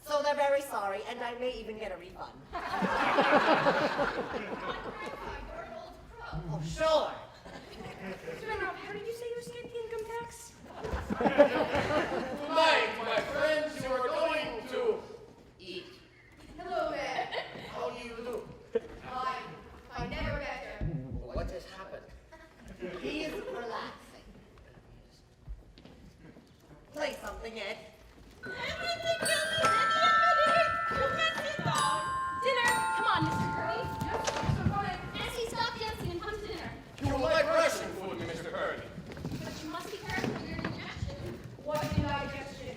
So they're very sorry, and I may even get a refund. You're an old crow. Oh, sure. Mr. Vanderhoff, how did you say you escaped the income tax? Tonight, my friends, you are going to eat. Hello there. How do you do? I never get there. What has happened? He is relaxing. Play something, Ed. Everything is ready. You can sit down. Dinner! Come on, Mr. Kirby. Yes, so go ahead. Nancy, stop dancing and come to dinner. You like Russian food, Mr. Kirby. But you must be careful with your indigestion. What indigestion?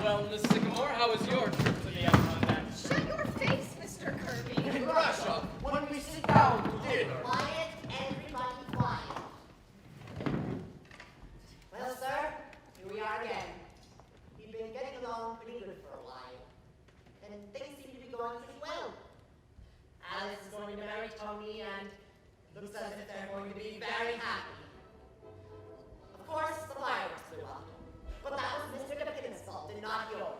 Well, Miss Sycamore, how was your trip to the Adirondack? Shut your face, Mr. Kirby. In Russia, when we sit down to dinner, Quiet, everybody quiet. Well, sir, here we are again. We've been getting along pretty good for a while. And things seem to be going pretty well. Alice is going to marry Tony, and looks as if they're going to be very happy. Of course, the fireworks blew up. But that was Mr. DePin's fault and not yours.